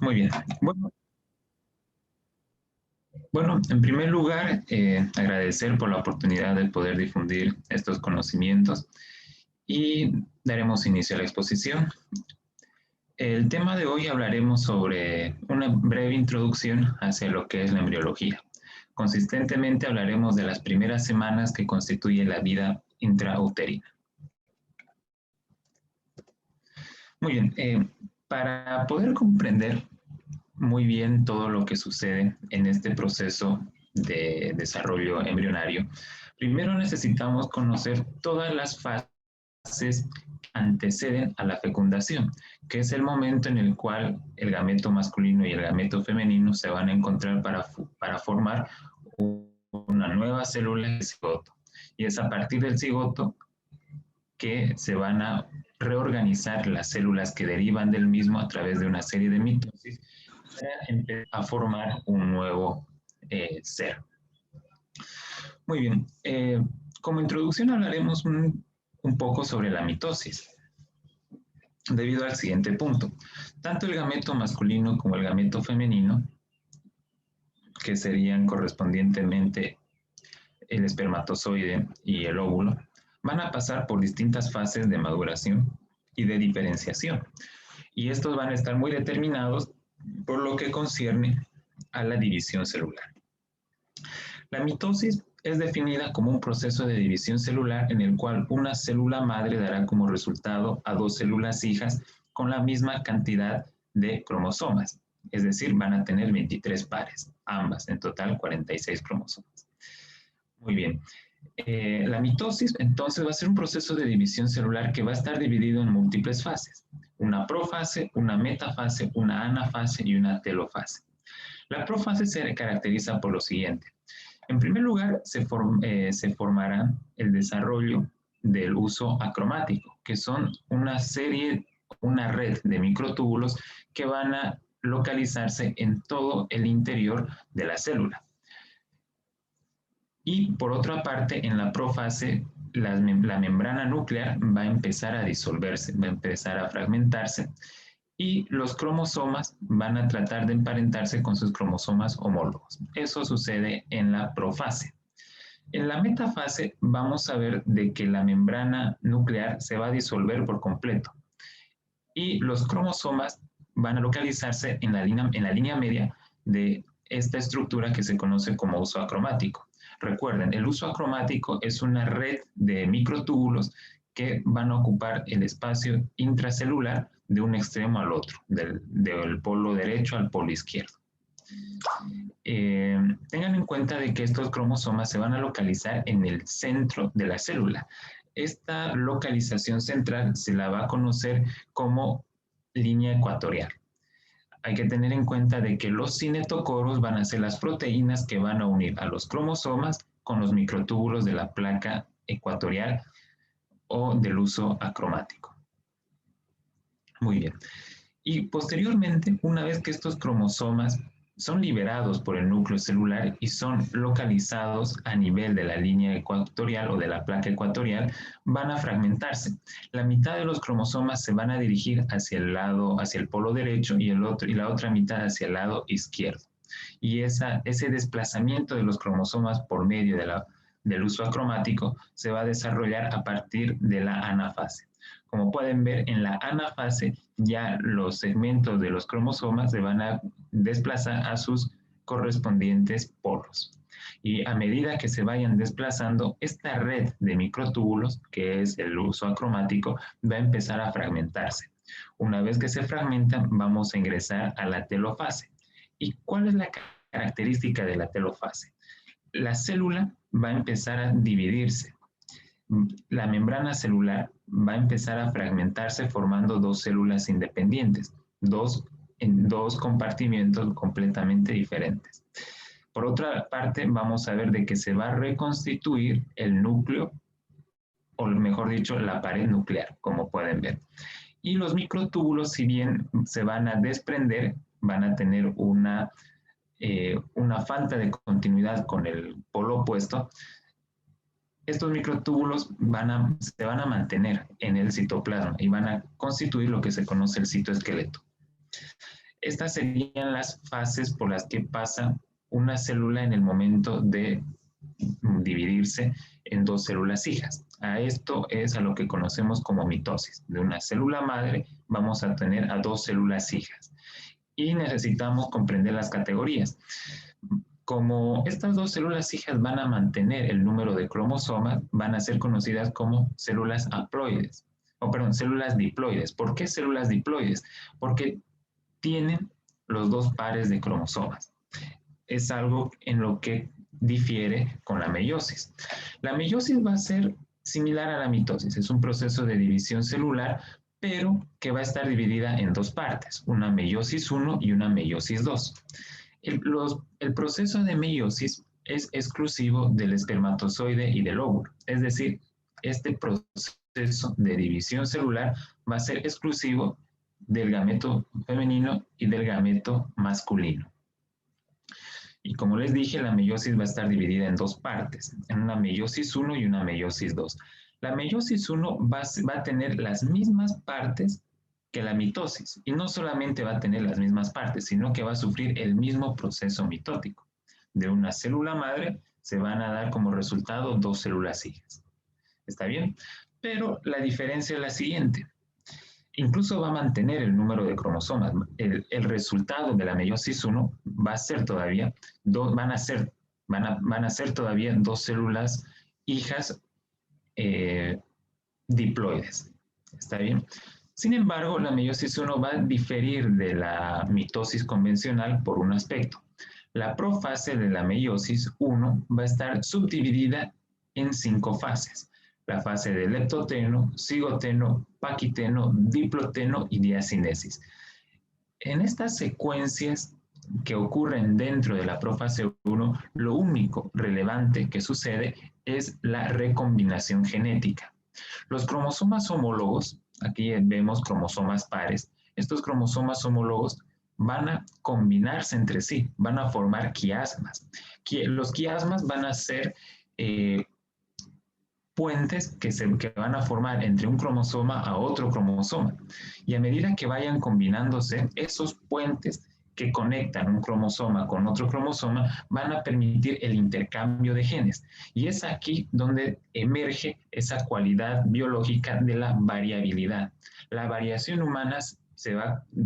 Muy bien. Bueno, en primer lugar, agradecer por la oportunidad de poder difundir estos conocimientos y daremos inicio a la exposición. El tema de hoy hablaremos sobre una breve introducción hacia lo que es la embriología. Consistentemente hablaremos de las primeras semanas que constituye la vida intrauterina. Muy bien, para poder comprender muy bien todo lo que sucede en este proceso de desarrollo embrionario, primero necesitamos conocer todas las fases que anteceden a la fecundación, que es el momento en el cual el gameto masculino y el gameto femenino se van a encontrar para formar una nueva célula de cigoto. Y es a partir del cigoto que se van a reorganizar las células que derivan del mismo a través de una serie de mitosis para empezar a formar un nuevo ser. Muy bien, como introducción hablaremos un poco sobre la mitosis, debido al siguiente punto. Tanto el gameto masculino como el gameto femenino, que serían correspondientemente el espermatozoide y el óvulo, van a pasar por distintas fases de maduración y de diferenciación. Y estos van a estar muy determinados por lo que concierne a la división celular. La mitosis es definida como un proceso de división celular en el cual una célula madre dará como resultado a dos células hijas con la misma cantidad de cromosomas, es decir, van a tener 23 pares, ambas, en total 46 cromosomas. Muy bien. La mitosis entonces va a ser un proceso de división celular que va a estar dividido en múltiples fases, una profase, una metafase, una anafase y una telofase. La profase se caracteriza por lo siguiente. En primer lugar, se formará el desarrollo del uso acromático, que son una red de microtúbulos que van a localizarse en todo el interior de la célula. Y por otra parte, en la profase, la membrana nuclear va a empezar a disolverse, va a empezar a fragmentarse y los cromosomas van a tratar de emparentarse con sus cromosomas homólogos. Eso sucede en la profase. En la metafase vamos a ver de que la membrana nuclear se va a disolver por completo y los cromosomas van a localizarse en la línea media de esta estructura que se conoce como uso acromático. Recuerden, el uso acromático es una red de microtúbulos que van a ocupar el espacio intracelular de un extremo al otro, del polo derecho al polo izquierdo. Tengan en cuenta de que estos cromosomas se van a localizar en el centro de la célula. Esta localización central se la va a conocer como línea ecuatorial. Hay que tener en cuenta de que los cinetocoros van a ser las proteínas que van a unir a los cromosomas con los microtúbulos de la placa ecuatorial o del uso acromático. Muy bien. Y posteriormente, una vez que estos cromosomas son liberados por el núcleo celular y son localizados a nivel de la línea ecuatorial o de la placa ecuatorial, van a fragmentarse. La mitad de los cromosomas se van a dirigir hacia el polo derecho y la otra mitad hacia el lado izquierdo. Y ese desplazamiento de los cromosomas por medio del uso acromático se va a desarrollar a partir de la anafase. Como pueden ver, en la anafase ya los segmentos de los cromosomas se van a desplazar a sus correspondientes polos. Y a medida que se vayan desplazando, esta red de microtúbulos, que es el uso acromático, va a empezar a fragmentarse. Una vez que se fragmentan, vamos a ingresar a la telofase. ¿Y cuál es la característica de la telofase? La célula va a empezar a dividirse. La membrana celular va a empezar a fragmentarse formando dos células independientes, en dos compartimientos completamente diferentes. Por otra parte, vamos a ver de que se va a reconstituir el núcleo, o mejor dicho, la pared nuclear, como pueden ver. Y los microtúbulos, si bien se van a desprender, van a tener una falta de continuidad con el polo opuesto. Estos microtúbulos se van a mantener en el citoplasma y van a constituir lo que se conoce el citoesqueleto. Estas serían las fases por las que pasa una célula en el momento de dividirse en dos células hijas. A esto es a lo que conocemos como mitosis. De una célula madre vamos a tener a dos células hijas. Y necesitamos comprender las categorías. Como estas dos células hijas van a mantener el número de cromosomas, van a ser conocidas como células haploides, o perdón, células diploides. ¿Por qué células diploides? Porque tienen los dos pares de cromosomas. Es algo en lo que difiere con la meiosis. La meiosis va a ser similar a la mitosis, es un proceso de división celular, pero que va a estar dividida en dos partes, una meiosis 1 y una meiosis 2. El proceso de meiosis es exclusivo del espermatozoide y del óvulo, es decir, este proceso de división celular va a ser exclusivo del gameto femenino y del gameto masculino. Y como les dije, la meiosis va a estar dividida en dos partes, en una meiosis 1 y una meiosis 2. La meiosis 1 va a tener las mismas partes que la mitosis, y no solamente va a tener las mismas partes, sino que va a sufrir el mismo proceso mitótico. De una célula madre se van a dar como resultado dos células hijas. ¿Está bien? Pero la diferencia es la siguiente. Incluso va a mantener el número de cromosomas. El resultado de la meiosis 1 va a ser todavía, van a ser todavía dos células hijas diploides. ¿Está bien? Sin embargo, la meiosis 1 va a diferir de la mitosis convencional por un aspecto. La profase de la meiosis 1 va a estar subdividida en 5 fases. La fase de leptoteno, cigoteno, paquiteno, diploteno y diacinesis. En estas secuencias que ocurren dentro de la profase 1, lo único relevante que sucede es la recombinación genética. Los cromosomas homólogos, aquí vemos cromosomas pares, estos cromosomas homólogos van a combinarse entre sí, van a formar quiasmas. Los quiasmas van a ser puentes que van a formar entre un cromosoma a otro cromosoma. Y a medida que vayan combinándose, esos puentes que conectan un cromosoma con otro cromosoma van a permitir el intercambio de genes. Y es aquí donde emerge esa cualidad biológica de la variabilidad. La variación humana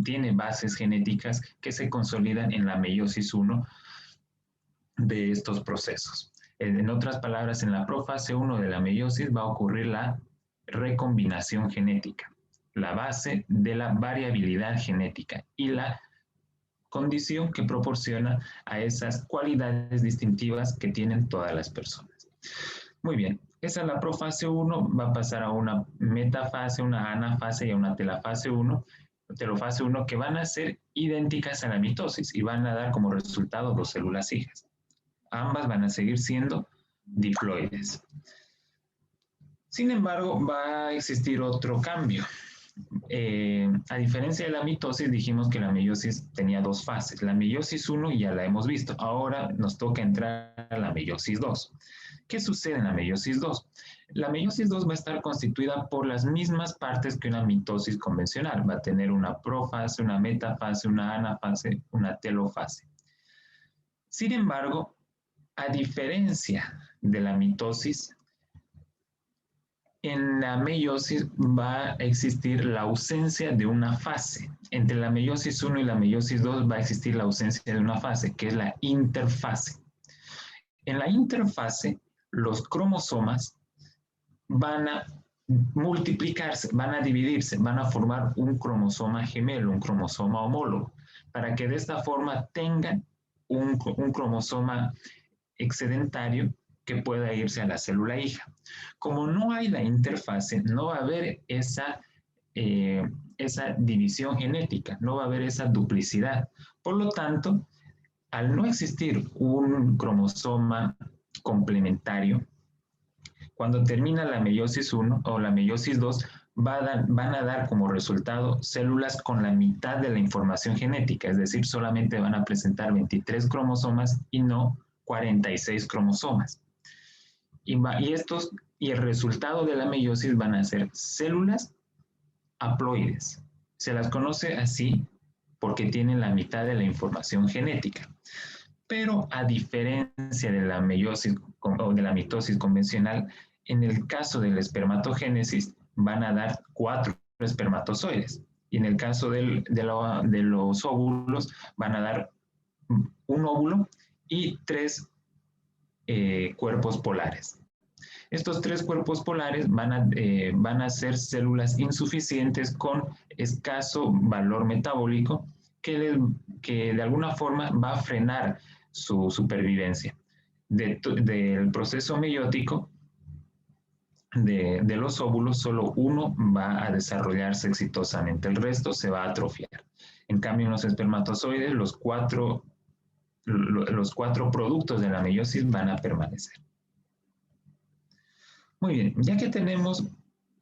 tiene bases genéticas que se consolidan en la meiosis 1 de estos procesos. En otras palabras, en la profase 1 de la meiosis va a ocurrir la recombinación genética, la base de la variabilidad genética y la condición que proporciona a esas cualidades distintivas que tienen todas las personas. Muy bien, esa es la profase 1, va a pasar a una metafase, una anafase y a una telofase 1, que van a ser idénticas a la mitosis y van a dar como resultado dos células hijas. Ambas van a seguir siendo diploides. Sin embargo, va a existir otro cambio. A diferencia de la mitosis, dijimos que la meiosis tenía dos fases. La meiosis 1 ya la hemos visto. Ahora nos toca entrar a la meiosis 2. ¿Qué sucede en la meiosis 2? La meiosis 2 va a estar constituida por las mismas partes que una mitosis convencional. Va a tener una profase, una metafase, una anafase, una telofase. Sin embargo, a diferencia de la mitosis, en la meiosis va a existir la ausencia de una fase. Entre la meiosis 1 y la meiosis 2 va a existir la ausencia de una fase, que es la interfase. En la interfase, los cromosomas van a multiplicarse, van a dividirse, van a formar un cromosoma gemelo, un cromosoma homólogo, para que de esta forma tengan un cromosoma excedentario que pueda irse a la célula hija. Como no hay la interfase, no va a haber esa división genética, no va a haber esa duplicidad. Por lo tanto, al no existir un cromosoma complementario, cuando termina la meiosis 1 o la meiosis 2, van a dar como resultado células con la mitad de la información genética, es decir, solamente van a presentar 23 cromosomas y no 46 cromosomas. Y el resultado de la meiosis van a ser células haploides. Se las conoce así porque tienen la mitad de la información genética. Pero a diferencia de la meiosis o de la mitosis convencional, en el caso de la espermatogénesis van a dar 4 espermatozoides. Y en el caso de los óvulos van a dar un óvulo y 3 cuerpos polares. Estos 3 cuerpos polares van a ser células insuficientes con escaso valor metabólico que de alguna forma va a frenar su supervivencia. Del proceso meiótico de los óvulos, solo uno va a desarrollarse exitosamente, el resto se va a atrofiar. En cambio, en los espermatozoides, los cuatro productos de la meiosis van a permanecer. Muy bien, ya que tenemos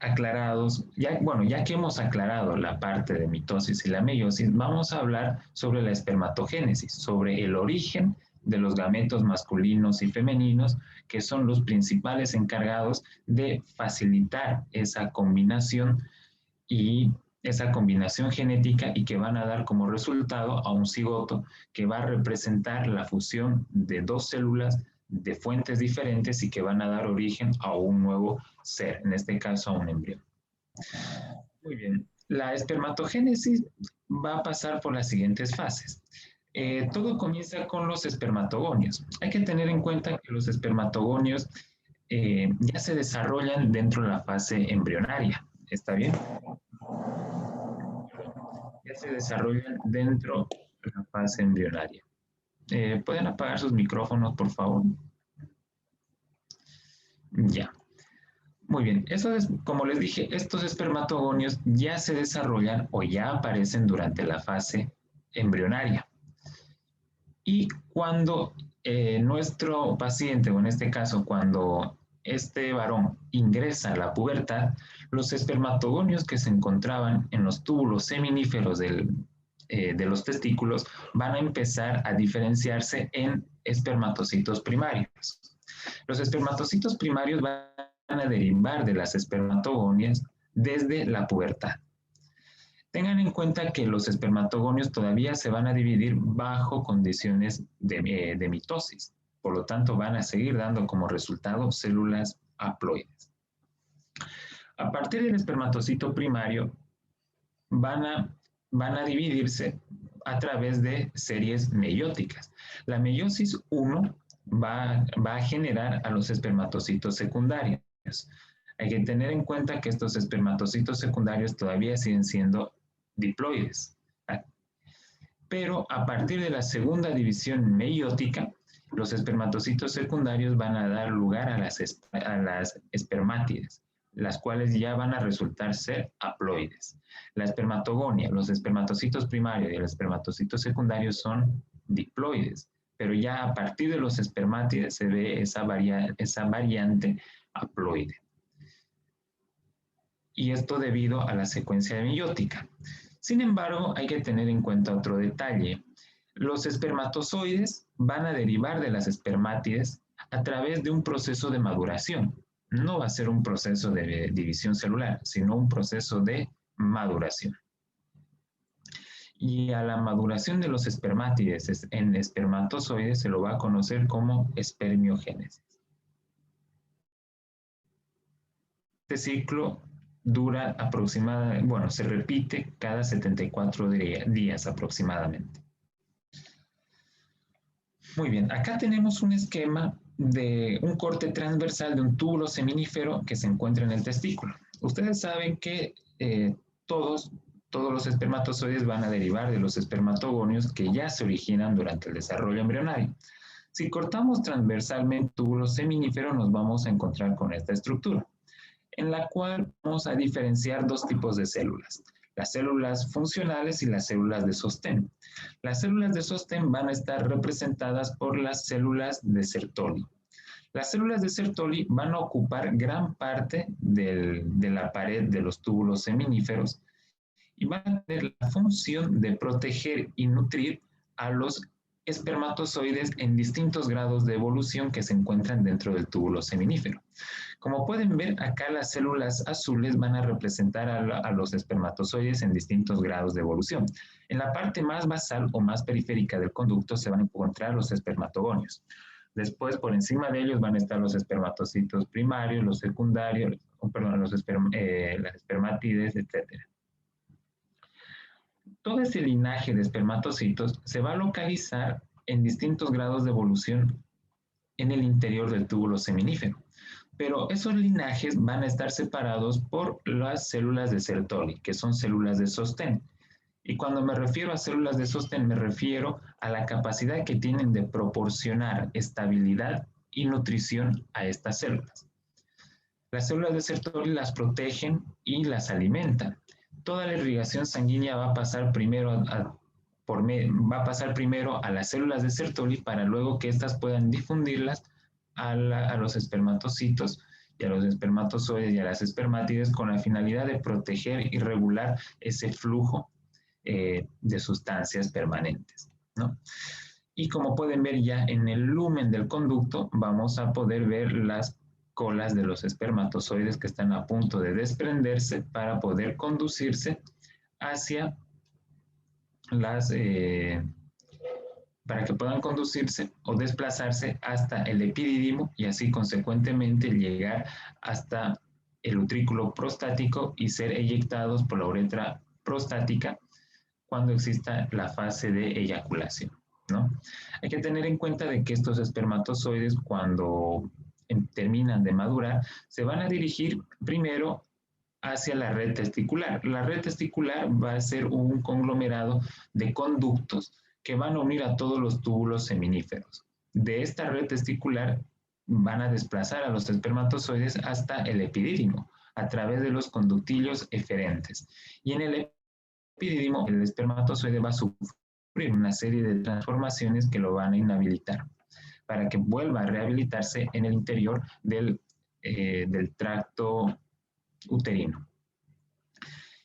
aclarados, ya que hemos aclarado la parte de mitosis y la meiosis, vamos a hablar sobre la espermatogénesis, sobre el origen de los gametos masculinos y femeninos, que son los principales encargados de facilitar esa combinación genética y que van a dar como resultado a un cigoto que va a representar la fusión de 2 células de fuentes diferentes y que van a dar origen a un nuevo ser, en este caso a un embrión. Muy bien, la espermatogénesis va a pasar por las siguientes fases. Todo comienza con los espermatogonios. Hay que tener en cuenta que los espermatogonios ya se desarrollan dentro de la fase embrionaria. ¿Está bien? Ya se desarrollan dentro de la fase embrionaria. ¿Pueden apagar sus micrófonos, por favor? Ya. Muy bien. Como les dije, estos espermatogonios ya se desarrollan o ya aparecen durante la fase embrionaria. Y cuando nuestro paciente, o en este caso, cuando este varón ingresa a la pubertad, los espermatogonios que se encontraban en los túbulos seminíferos de los testículos van a empezar a diferenciarse en espermatocitos primarios. Los espermatocitos primarios van a derivar de las espermatogonias desde la pubertad. Tengan en cuenta que los espermatogonios todavía se van a dividir bajo condiciones de mitosis. Por lo tanto, van a seguir dando como resultado células haploides. A partir del espermatocito primario, van a dividirse a través de series meióticas. La meiosis 1 va a generar a los espermatocitos secundarios. Hay que tener en cuenta que estos espermatocitos secundarios todavía siguen siendo diploides. Pero a partir de la segunda división meiótica, los espermatocitos secundarios van a dar lugar a las espermátides, las cuales ya van a resultar ser haploides. La espermatogonia, los espermatocitos primarios y el espermatocito secundario son diploides, pero ya a partir de los espermátides se ve esa variante haploide. Y esto debido a la secuencia meiótica. Sin embargo, hay que tener en cuenta otro detalle. Los espermatozoides van a derivar de las espermátides a través de un proceso de maduración. No va a ser un proceso de división celular, sino un proceso de maduración. Y a la maduración de los espermátides en espermatozoides se lo va a conocer como espermiogénesis. Este ciclo dura aproximadamente, se repite cada 74 días aproximadamente. Muy bien, acá tenemos un esquema de un corte transversal de un túbulo seminífero que se encuentra en el testículo. Ustedes saben que todos los espermatozoides van a derivar de los espermatogonios que ya se originan durante el desarrollo embrionario. Si cortamos transversalmente el túbulo seminífero, nos vamos a encontrar con esta estructura, en la cual vamos a diferenciar 2 tipos de células, las células funcionales y las células de sostén. Las células de sostén van a estar representadas por las células de Sertoli. Las células de Sertoli van a ocupar gran parte de la pared de los túbulos seminíferos y van a tener la función de proteger y nutrir a los espermatozoides en distintos grados de evolución que se encuentran dentro del túbulo seminífero. Como pueden ver, acá las células azules van a representar a los espermatozoides en distintos grados de evolución. En la parte más basal o más periférica del conducto se van a encontrar los espermatogonios. Después, por encima de ellos van a estar los espermatocitos primarios, los secundarios, perdón, las espermátides, etc. Todo ese linaje de espermatocitos se va a localizar en distintos grados de evolución en el interior del túbulo seminífero. Pero esos linajes van a estar separados por las células de Sertoli, que son células de sostén. Y cuando me refiero a células de sostén, me refiero a la capacidad que tienen de proporcionar estabilidad y nutrición a estas células. Las células de Sertoli las protegen y las alimentan. Toda la irrigación sanguínea va a pasar primero a las células de Sertoli para luego que éstas puedan difundirlas a los espermatocitos y a los espermatozoides y a las espermátides con la finalidad de proteger y regular ese flujo de sustancias permanentes, ¿no? Y como pueden ver ya en el lumen del conducto, vamos a poder ver las colas de los espermatozoides que están a punto de desprenderse para poder conducirse hacia para que puedan conducirse o desplazarse hasta el epidídimo y así consecuentemente llegar hasta el utrículo prostático y ser eyectados por la uretra prostática cuando exista la fase de eyaculación, ¿no? Hay que tener en cuenta de que estos espermatozoides cuando terminan de madurar se van a dirigir primero hacia la red testicular. La red testicular va a ser un conglomerado de conductos que van a unir a todos los túbulos seminíferos. De esta red testicular van a desplazar a los espermatozoides hasta el epidídimo a través de los conductillos eferentes. Y en el epidídimo, el espermatozoide va a sufrir una serie de transformaciones que lo van a inhabilitar para que vuelva a rehabilitarse en el interior del tracto uterino.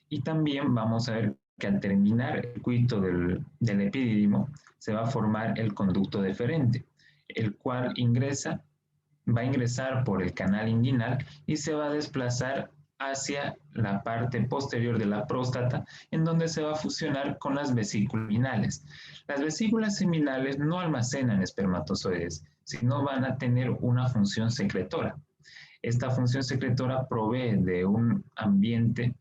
Y también vamos a ver que al terminar el circuito del epidídimo se va a formar el conducto deferente, el cual va a ingresar por el canal inguinal y se va a desplazar hacia la parte posterior de la próstata, en donde se va a fusionar con las vesículas seminales. Las vesículas seminales no almacenan espermatozoides, sino van a tener una función secretora. Esta función secretora provee de un ambiente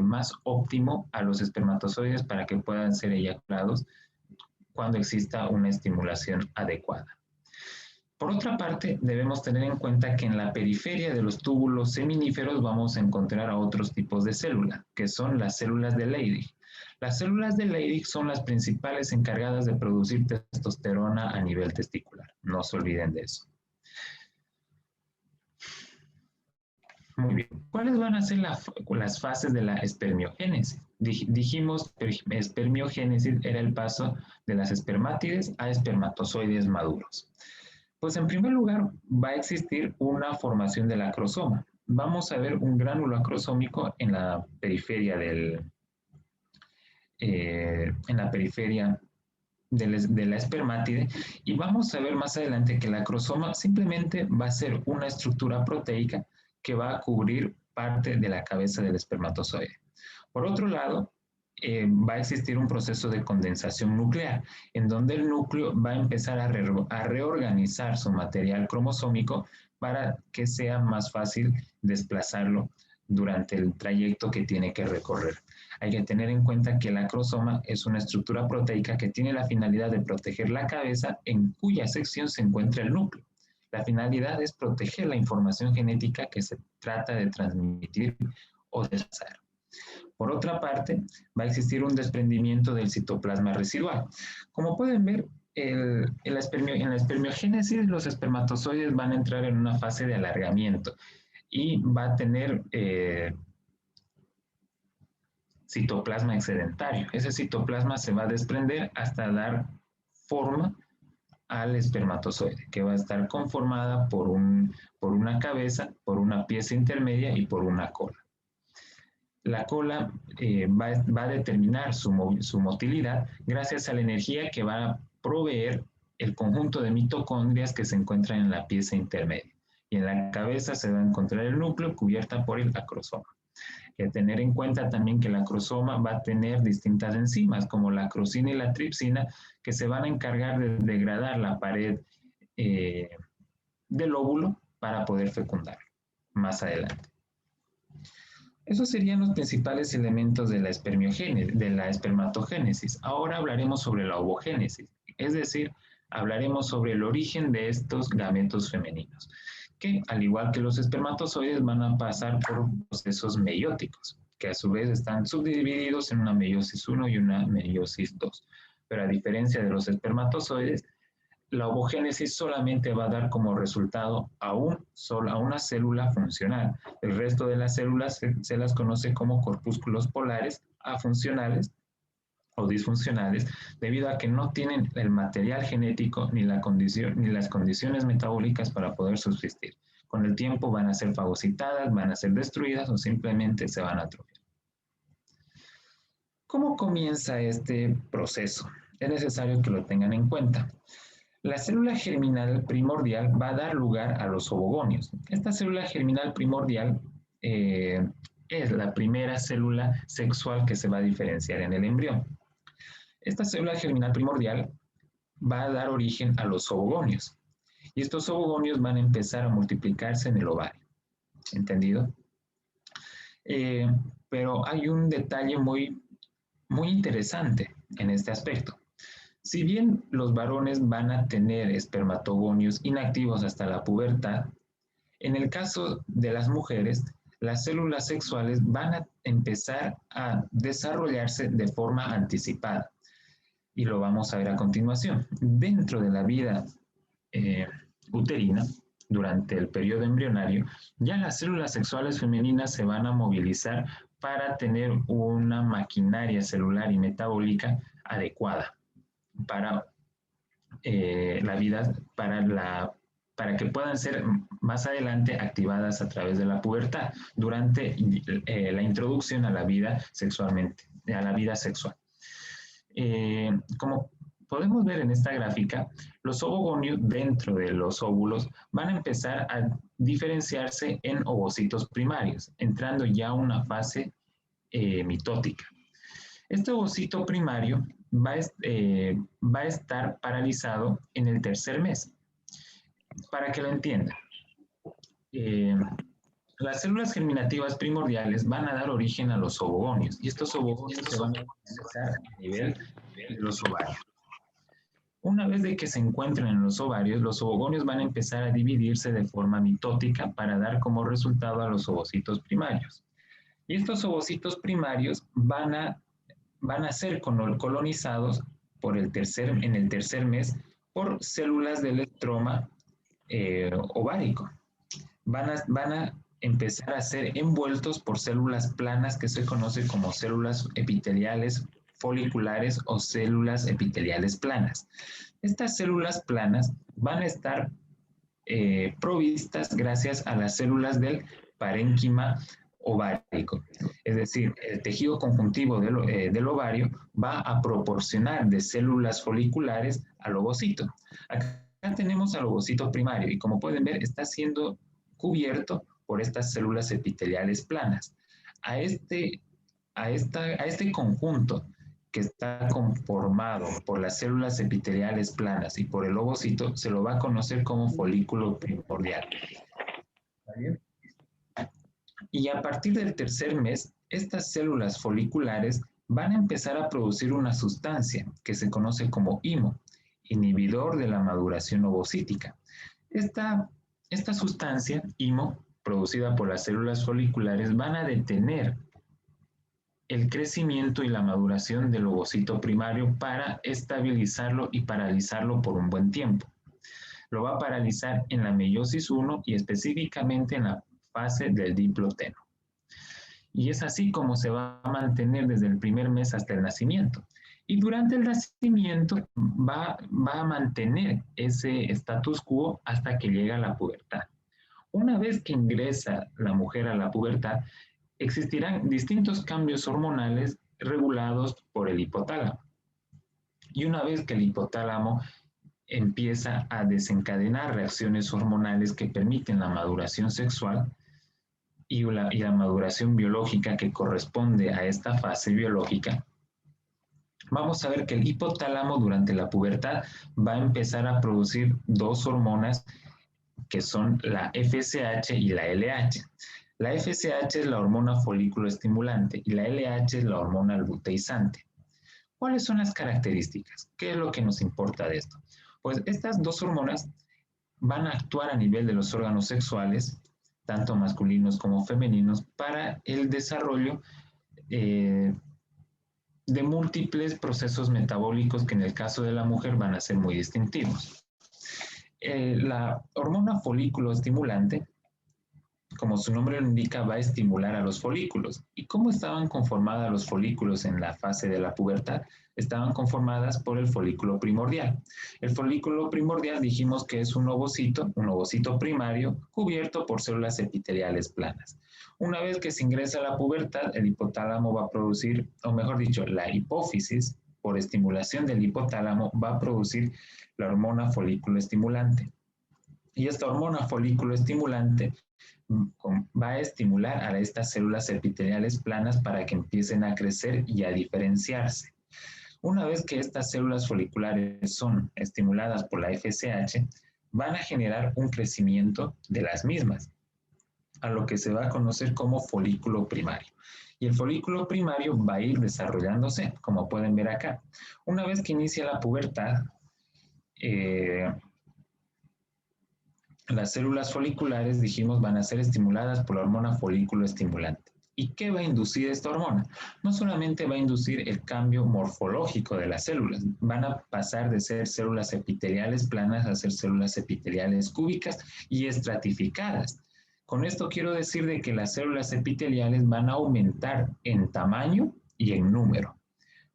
más óptimo a los espermatozoides para que puedan ser eyaculados cuando exista una estimulación adecuada. Por otra parte, debemos tener en cuenta que en la periferia de los túbulos seminíferos vamos a encontrar a otros tipos de células, que son las células de Leydig. Las células de Leydig son las principales encargadas de producir testosterona a nivel testicular. No se olviden de eso. Muy bien. ¿Cuáles van a ser las fases de la espermiogénesis? Dijimos que espermiogénesis era el paso de las espermátides a espermatozoides maduros. Pues en primer lugar va a existir una formación del acrosoma. Vamos a ver un gránulo acrosómico en la periferia de la espermátide y vamos a ver más adelante que el acrosoma simplemente va a ser una estructura proteica que va a cubrir parte de la cabeza del espermatozoide. Por otro lado, va a existir un proceso de condensación nuclear, en donde el núcleo va a empezar a reorganizar su material cromosómico para que sea más fácil desplazarlo durante el trayecto que tiene que recorrer. Hay que tener en cuenta que el acrosoma es una estructura proteica que tiene la finalidad de proteger la cabeza en cuya sección se encuentra el núcleo. La finalidad es proteger la información genética que se trata de transmitir o desplazar. Por otra parte, va a existir un desprendimiento del citoplasma residual. Como pueden ver, en la espermiogénesis los espermatozoides van a entrar en una fase de alargamiento y va a tener citoplasma excedentario. Ese citoplasma se va a desprender hasta dar forma al espermatozoide, que va a estar conformada por una cabeza, por una pieza intermedia y por una cola. La cola va a determinar su motilidad gracias a la energía que va a proveer el conjunto de mitocondrias que se encuentran en la pieza intermedia. Y en la cabeza se va a encontrar el núcleo cubierta por el acrosoma. Hay que tener en cuenta también que el acrosoma va a tener distintas enzimas, como la acrosina y la tripsina, que se van a encargar de degradar la pared del óvulo para poder fecundar más adelante. Esos serían los principales elementos de la espermatogénesis. Ahora hablaremos sobre la ovogénesis, es decir, hablaremos sobre el origen de estos gametos femeninos, que al igual que los espermatozoides van a pasar por procesos meióticos, que a su vez están subdivididos en una meiosis 1 y una meiosis 2. Pero a diferencia de los espermatozoides, la ovogénesis solamente va a dar como resultado a una célula funcional. El resto de las células se las conoce como corpúsculos polares, afuncionales o disfuncionales, debido a que no tienen el material genético ni las condiciones metabólicas para poder subsistir. Con el tiempo van a ser fagocitadas, van a ser destruidas o simplemente se van a atrofiar. ¿Cómo comienza este proceso? Es necesario que lo tengan en cuenta. La célula germinal primordial va a dar lugar a los ovogonios. Esta célula germinal primordial es la primera célula sexual que se va a diferenciar en el embrión. Esta célula germinal primordial va a dar origen a los ovogonios. Y estos ovogonios van a empezar a multiplicarse en el ovario. ¿Entendido? Pero hay un detalle muy interesante en este aspecto. Si bien los varones van a tener espermatogonios inactivos hasta la pubertad, en el caso de las mujeres, las células sexuales van a empezar a desarrollarse de forma anticipada. Y lo vamos a ver a continuación. Dentro de la vida uterina, durante el periodo embrionario, ya las células sexuales femeninas se van a movilizar para tener una maquinaria celular y metabólica adecuada para la vida, para que puedan ser más adelante activadas a través de la pubertad durante la introducción a la vida sexual. Como podemos ver en esta gráfica, los ovogonios dentro de los óvulos van a empezar a diferenciarse en ovocitos primarios, entrando ya a una fase mitótica. Este ovocito primario va a estar paralizado en el tercer mes. Para que lo entiendan, las células germinativas primordiales van a dar origen a los ovogonios y estos ovogonios se van a empezar a nivel de los ovarios. Una vez de que se encuentren en los ovarios, los ovogonios van a empezar a dividirse de forma mitótica para dar como resultado a los ovocitos primarios. Y estos ovocitos primarios van a ser colonizados en el tercer mes por células del estroma ovárico. Van a empezar a ser envueltos por células planas que se conocen como células epiteliales foliculares o células epiteliales planas. Estas células planas van a estar provistas gracias a las células del parénquima ovárico. Es decir, el tejido conjuntivo del ovario va a proporcionar de células foliculares al ovocito. Acá tenemos al ovocito primario y como pueden ver está siendo cubierto por estas células epiteliales planas. A este conjunto que está conformado por las células epiteliales planas y por el ovocito se lo va a conocer como folículo primordial. ¿Está bien? Y a partir del tercer mes, estas células foliculares van a empezar a producir una sustancia que se conoce como IMO, inhibidor de la maduración ovocítica. Esta sustancia, IMO, producida por las células foliculares, van a detener el crecimiento y la maduración del ovocito primario para estabilizarlo y paralizarlo por un buen tiempo. Lo va a paralizar en la meiosis 1 y específicamente en la fase del diploteno. Y es así como se va a mantener desde el primer mes hasta el nacimiento. Y durante el nacimiento va a mantener ese status quo hasta que llega a la pubertad. Una vez que ingresa la mujer a la pubertad, existirán distintos cambios hormonales regulados por el hipotálamo. Y una vez que el hipotálamo empieza a desencadenar reacciones hormonales que permiten la maduración sexual y la maduración biológica que corresponde a esta fase biológica, vamos a ver que el hipotálamo durante la pubertad va a empezar a producir dos hormonas que son la FSH y la LH. La FSH es la hormona folículo estimulante y la LH es la hormona luteizante. ¿Cuáles son las características? ¿Qué es lo que nos importa de esto? Pues estas dos hormonas van a actuar a nivel de los órganos sexuales, tanto masculinos como femeninos, para el desarrollo de múltiples procesos metabólicos que en el caso de la mujer van a ser muy distintivos. La hormona folículo estimulante, como su nombre lo indica, va a estimular a los folículos. ¿Y cómo estaban conformadas los folículos en la fase de la pubertad? Estaban conformadas por el folículo primordial. El folículo primordial dijimos que es un ovocito primario cubierto por células epiteliales planas. Una vez que se ingresa a la pubertad, el hipotálamo va a producir, o mejor dicho, la hipófisis, por estimulación del hipotálamo, va a producir la hormona folículo estimulante. Y esta hormona folículo estimulante va a estimular a estas células epiteliales planas para que empiecen a crecer y a diferenciarse. Una vez que estas células foliculares son estimuladas por la FSH, van a generar un crecimiento de las mismas, a lo que se va a conocer como folículo primario. Y el folículo primario va a ir desarrollándose, como pueden ver acá. Una vez que inicia la pubertad, las células foliculares, dijimos, van a ser estimuladas por la hormona folículo estimulante. ¿Y qué va a inducir esta hormona? No solamente va a inducir el cambio morfológico de las células, van a pasar de ser células epiteliales planas a ser células epiteliales cúbicas y estratificadas. Con esto quiero decir de que las células epiteliales van a aumentar en tamaño y en número,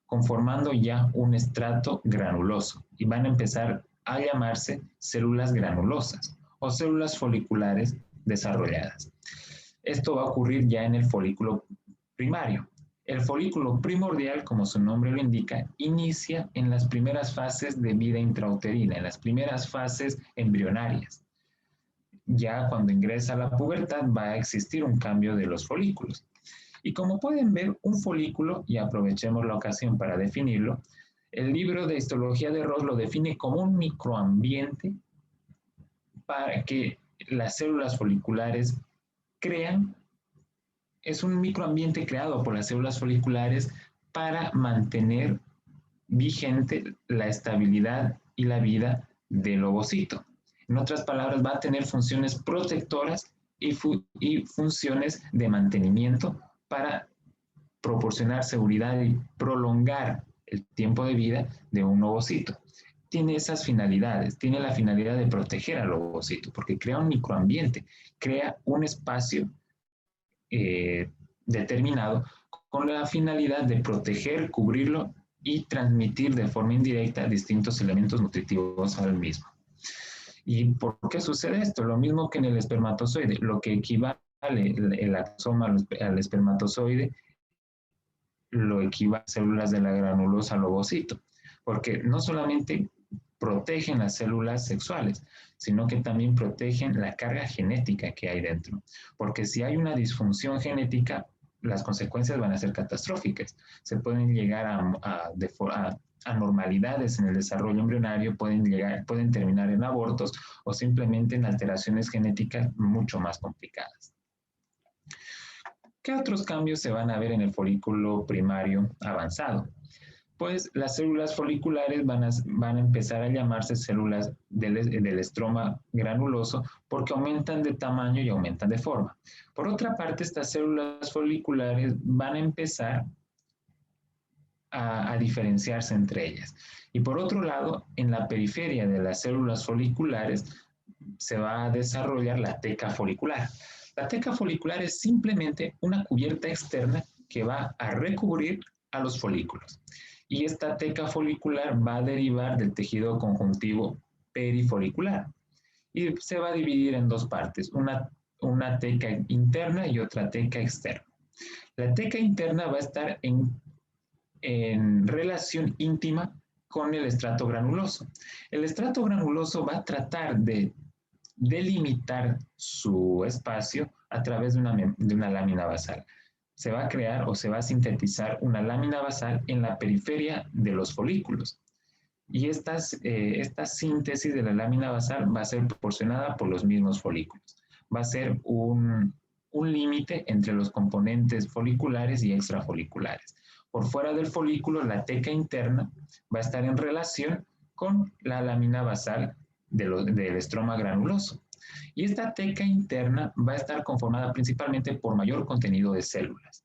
conformando ya un estrato granuloso y van a empezar a llamarse células granulosas o células foliculares desarrolladas. Esto va a ocurrir ya en el folículo primario. El folículo primordial, como su nombre lo indica, inicia en las primeras fases de vida intrauterina, en las primeras fases embrionarias. Ya cuando ingresa a la pubertad va a existir un cambio de los folículos. Y como pueden ver, un folículo, y aprovechemos la ocasión para definirlo, el libro de histología de Ross lo define como un microambiente para que las células foliculares crean, es un microambiente creado por las células foliculares para mantener vigente la estabilidad y la vida del ovocito. En otras palabras, va a tener funciones protectoras y funciones de mantenimiento para proporcionar seguridad y prolongar el tiempo de vida de un ovocito. Tiene esas finalidades, tiene la finalidad de proteger al ovocito, porque crea un microambiente, crea un espacio determinado con la finalidad de proteger, cubrirlo y transmitir de forma indirecta distintos elementos nutritivos al mismo. ¿Y por qué sucede esto? Lo mismo que en el espermatozoide, lo que equivale el axoma al espermatozoide, lo equivale a células de la granulosa al ovocito, porque no solamente protegen las células sexuales, sino que también protegen la carga genética que hay dentro. Porque si hay una disfunción genética, las consecuencias van a ser catastróficas. Se pueden llegar a anormalidades en el desarrollo embrionario, pueden terminar en abortos o simplemente en alteraciones genéticas mucho más complicadas. ¿Qué otros cambios se van a ver en el folículo primario avanzado? Pues las células foliculares van a empezar a llamarse células del estroma granuloso porque aumentan de tamaño y aumentan de forma. Por otra parte, estas células foliculares van a empezar a diferenciarse entre ellas. Y por otro lado, en la periferia de las células foliculares se va a desarrollar la teca folicular. La teca folicular es simplemente una cubierta externa que va a recubrir a los folículos. Y esta teca folicular va a derivar del tejido conjuntivo perifolicular. Y se va a dividir en dos partes, una teca interna y otra teca externa. La teca interna va a estar en relación íntima con el estrato granuloso. El estrato granuloso va a tratar de delimitar su espacio a través de una lámina basal. Se va a crear o se va a sintetizar una lámina basal en la periferia de los folículos. Y esta síntesis de la lámina basal va a ser proporcionada por los mismos folículos. Va a ser un límite entre los componentes foliculares y extrafoliculares. Por fuera del folículo, la teca interna va a estar en relación con la lámina basal del estroma granuloso. Y esta teca interna va a estar conformada principalmente por mayor contenido de células.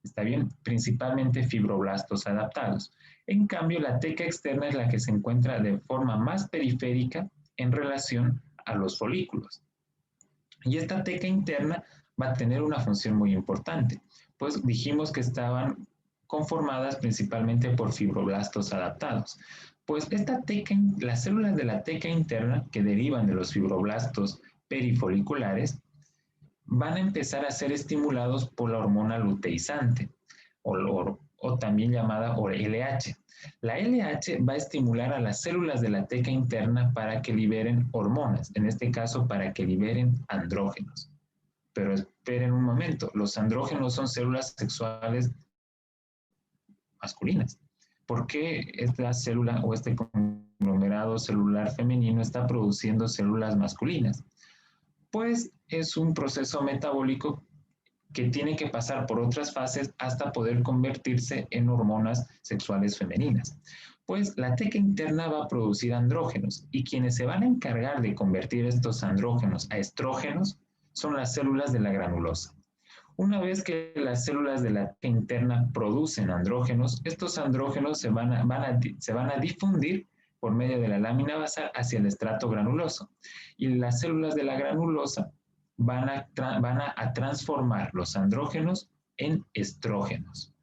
¿Está bien? Principalmente fibroblastos adaptados. En cambio, la teca externa es la que se encuentra de forma más periférica en relación a los folículos. Y esta teca interna va a tener una función muy importante, pues dijimos que estaban conformadas principalmente por fibroblastos adaptados. Pues las células de la teca interna que derivan de los fibroblastos perifoliculares van a empezar a ser estimulados por la hormona luteizante o también llamada LH. La LH va a estimular a las células de la teca interna para que liberen hormonas, en este caso para que liberen andrógenos. Pero esperen un momento, los andrógenos son células sexuales masculinas. ¿Por qué esta célula o este conglomerado celular femenino está produciendo células masculinas? Pues es un proceso metabólico que tiene que pasar por otras fases hasta poder convertirse en hormonas sexuales femeninas. Pues la teca interna va a producir andrógenos y quienes se van a encargar de convertir estos andrógenos a estrógenos son las células de la granulosa. Una vez que las células de la teca interna producen andrógenos, estos andrógenos se van a difundir por medio de la lámina basal hacia el estrato granuloso. Y las células de la granulosa van a transformar los andrógenos en estrógenos.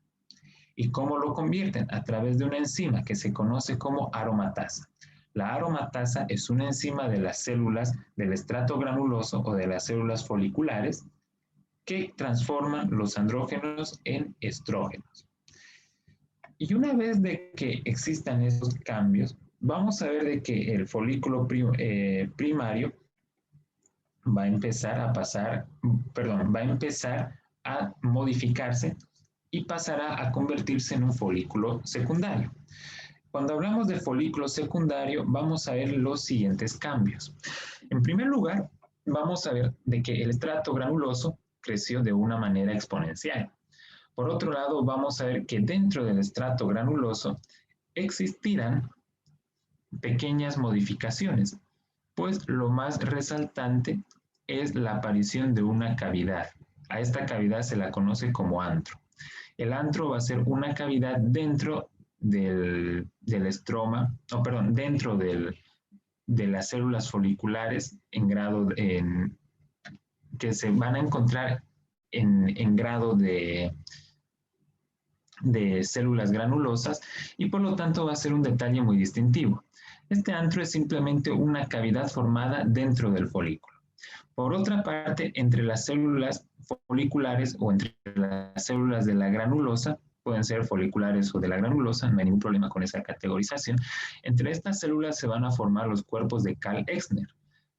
¿Y cómo lo convierten? A través de una enzima que se conoce como aromatasa. La aromatasa es una enzima de las células del estrato granuloso o de las células foliculares que transforman los andrógenos en estrógenos. Y una vez de que existan esos cambios, vamos a ver de que el folículo primario va a empezar a modificarse y pasará a convertirse en un folículo secundario. Cuando hablamos de folículo secundario, vamos a ver los siguientes cambios. En primer lugar, vamos a ver de que el estrato granuloso creció de una manera exponencial. Por otro lado, vamos a ver que dentro del estrato granuloso existirán pequeñas modificaciones, pues lo más resaltante es la aparición de una cavidad. A esta cavidad se la conoce como antro. El antro va a ser una cavidad dentro del estroma, dentro de las células foliculares que se van a encontrar en grado de células granulosas y por lo tanto va a ser un detalle muy distintivo. Este antro es simplemente una cavidad formada dentro del folículo. Por otra parte, entre las células foliculares o entre las células de la granulosa, pueden ser foliculares o de la granulosa, no hay ningún problema con esa categorización, entre estas células se van a formar los cuerpos de Karl-Exner.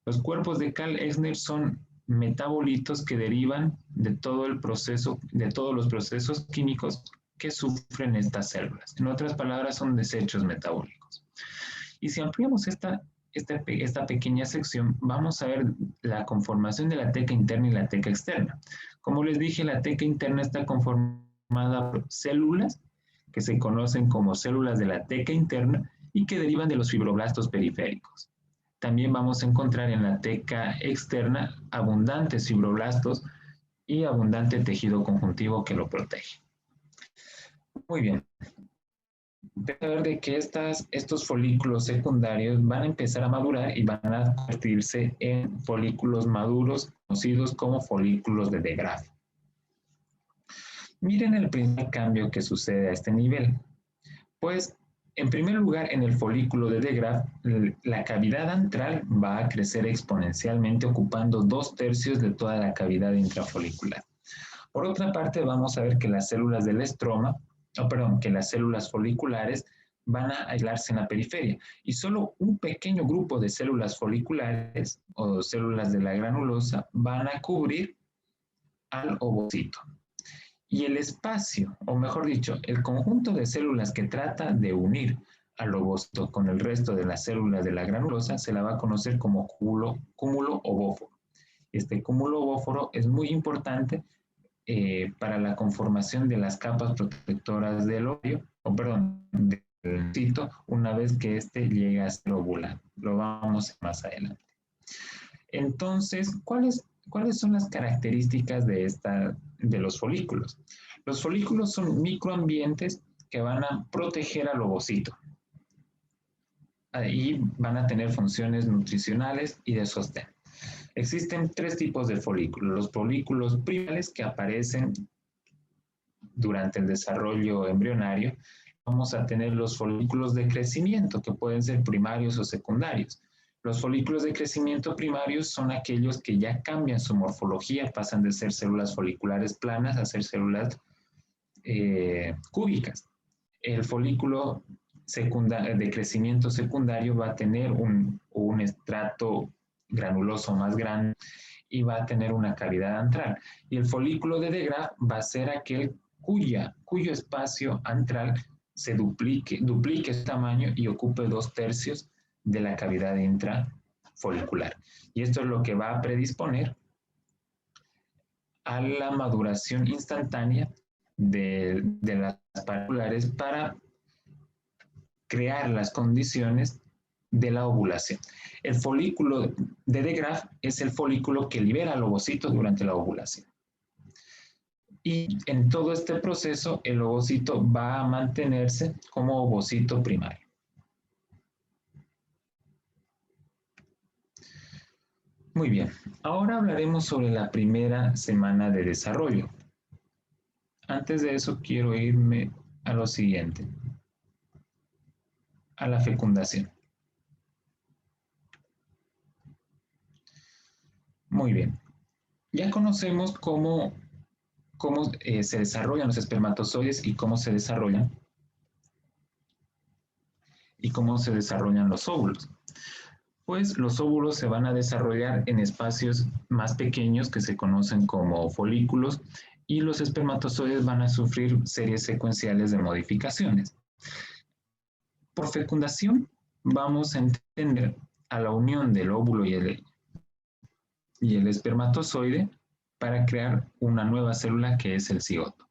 Los cuerpos de Karl-Exner son metabolitos que derivan de todo el proceso, de todos los procesos químicos que sufren estas células. En otras palabras, son desechos metabólicos. Y si ampliamos esta pequeña sección, vamos a ver la conformación de la teca interna y la teca externa. Como les dije, la teca interna está conformada por células que se conocen como células de la teca interna y que derivan de los fibroblastos periféricos. También vamos a encontrar en la teca externa abundantes fibroblastos y abundante tejido conjuntivo que lo protege. Muy bien. Vamos a ver de que estos folículos secundarios van a empezar a madurar y van a convertirse en folículos maduros conocidos como folículos de de Graaf. Miren el primer cambio que sucede a este nivel. Pues, en primer lugar, en el folículo de de Graaf, la cavidad antral va a crecer exponencialmente ocupando 2/3 de toda la cavidad intrafolicular. Por otra parte, vamos a ver que las células del estroma, que las células foliculares van a aislarse en la periferia y solo un pequeño grupo de células foliculares o células de la granulosa van a cubrir al ovocito. Y el espacio, o mejor dicho, el conjunto de células que trata de unir al ovocito con el resto de las células de la granulosa se la va a conocer como cúmulo ovóforo. Este cúmulo ovóforo es muy importante para la conformación de las capas protectoras del ovario, del ovocito, una vez que éste llega a ser ovulado. Lo vamos a ver más adelante. Entonces, ¿cuáles son las características de los folículos? Los folículos son microambientes que van a proteger al ovocito y van a tener funciones nutricionales y de sostén. Existen tres tipos de folículos. Los folículos primarios que aparecen durante el desarrollo embrionario. Vamos a tener los folículos de crecimiento, que pueden ser primarios o secundarios. Los folículos de crecimiento primarios son aquellos que ya cambian su morfología, pasan de ser células foliculares planas a ser células cúbicas. El folículo de crecimiento secundario va a tener un estrato granuloso más grande y va a tener una cavidad antral. Y el folículo de De Graaf va a ser aquel cuyo espacio antral se duplique su tamaño y ocupe 2/3 de la cavidad intrafolicular. Y esto es lo que va a predisponer a la maduración instantánea de las particulares para crear las condiciones de la ovulación. El folículo de De Graaf es el folículo que libera el ovocito durante la ovulación. Y en todo este proceso, el ovocito va a mantenerse como ovocito primario. Muy bien, ahora hablaremos sobre la primera semana de desarrollo. Antes de eso, quiero irme a lo siguiente, a la fecundación. Muy bien, ya conocemos cómo se desarrollan los espermatozoides y cómo se desarrollan los óvulos. Pues los óvulos se van a desarrollar en espacios más pequeños que se conocen como folículos y los espermatozoides van a sufrir series secuenciales de modificaciones. Por fecundación vamos a entender a la unión del óvulo y el espermatozoide para crear una nueva célula que es el cigoto.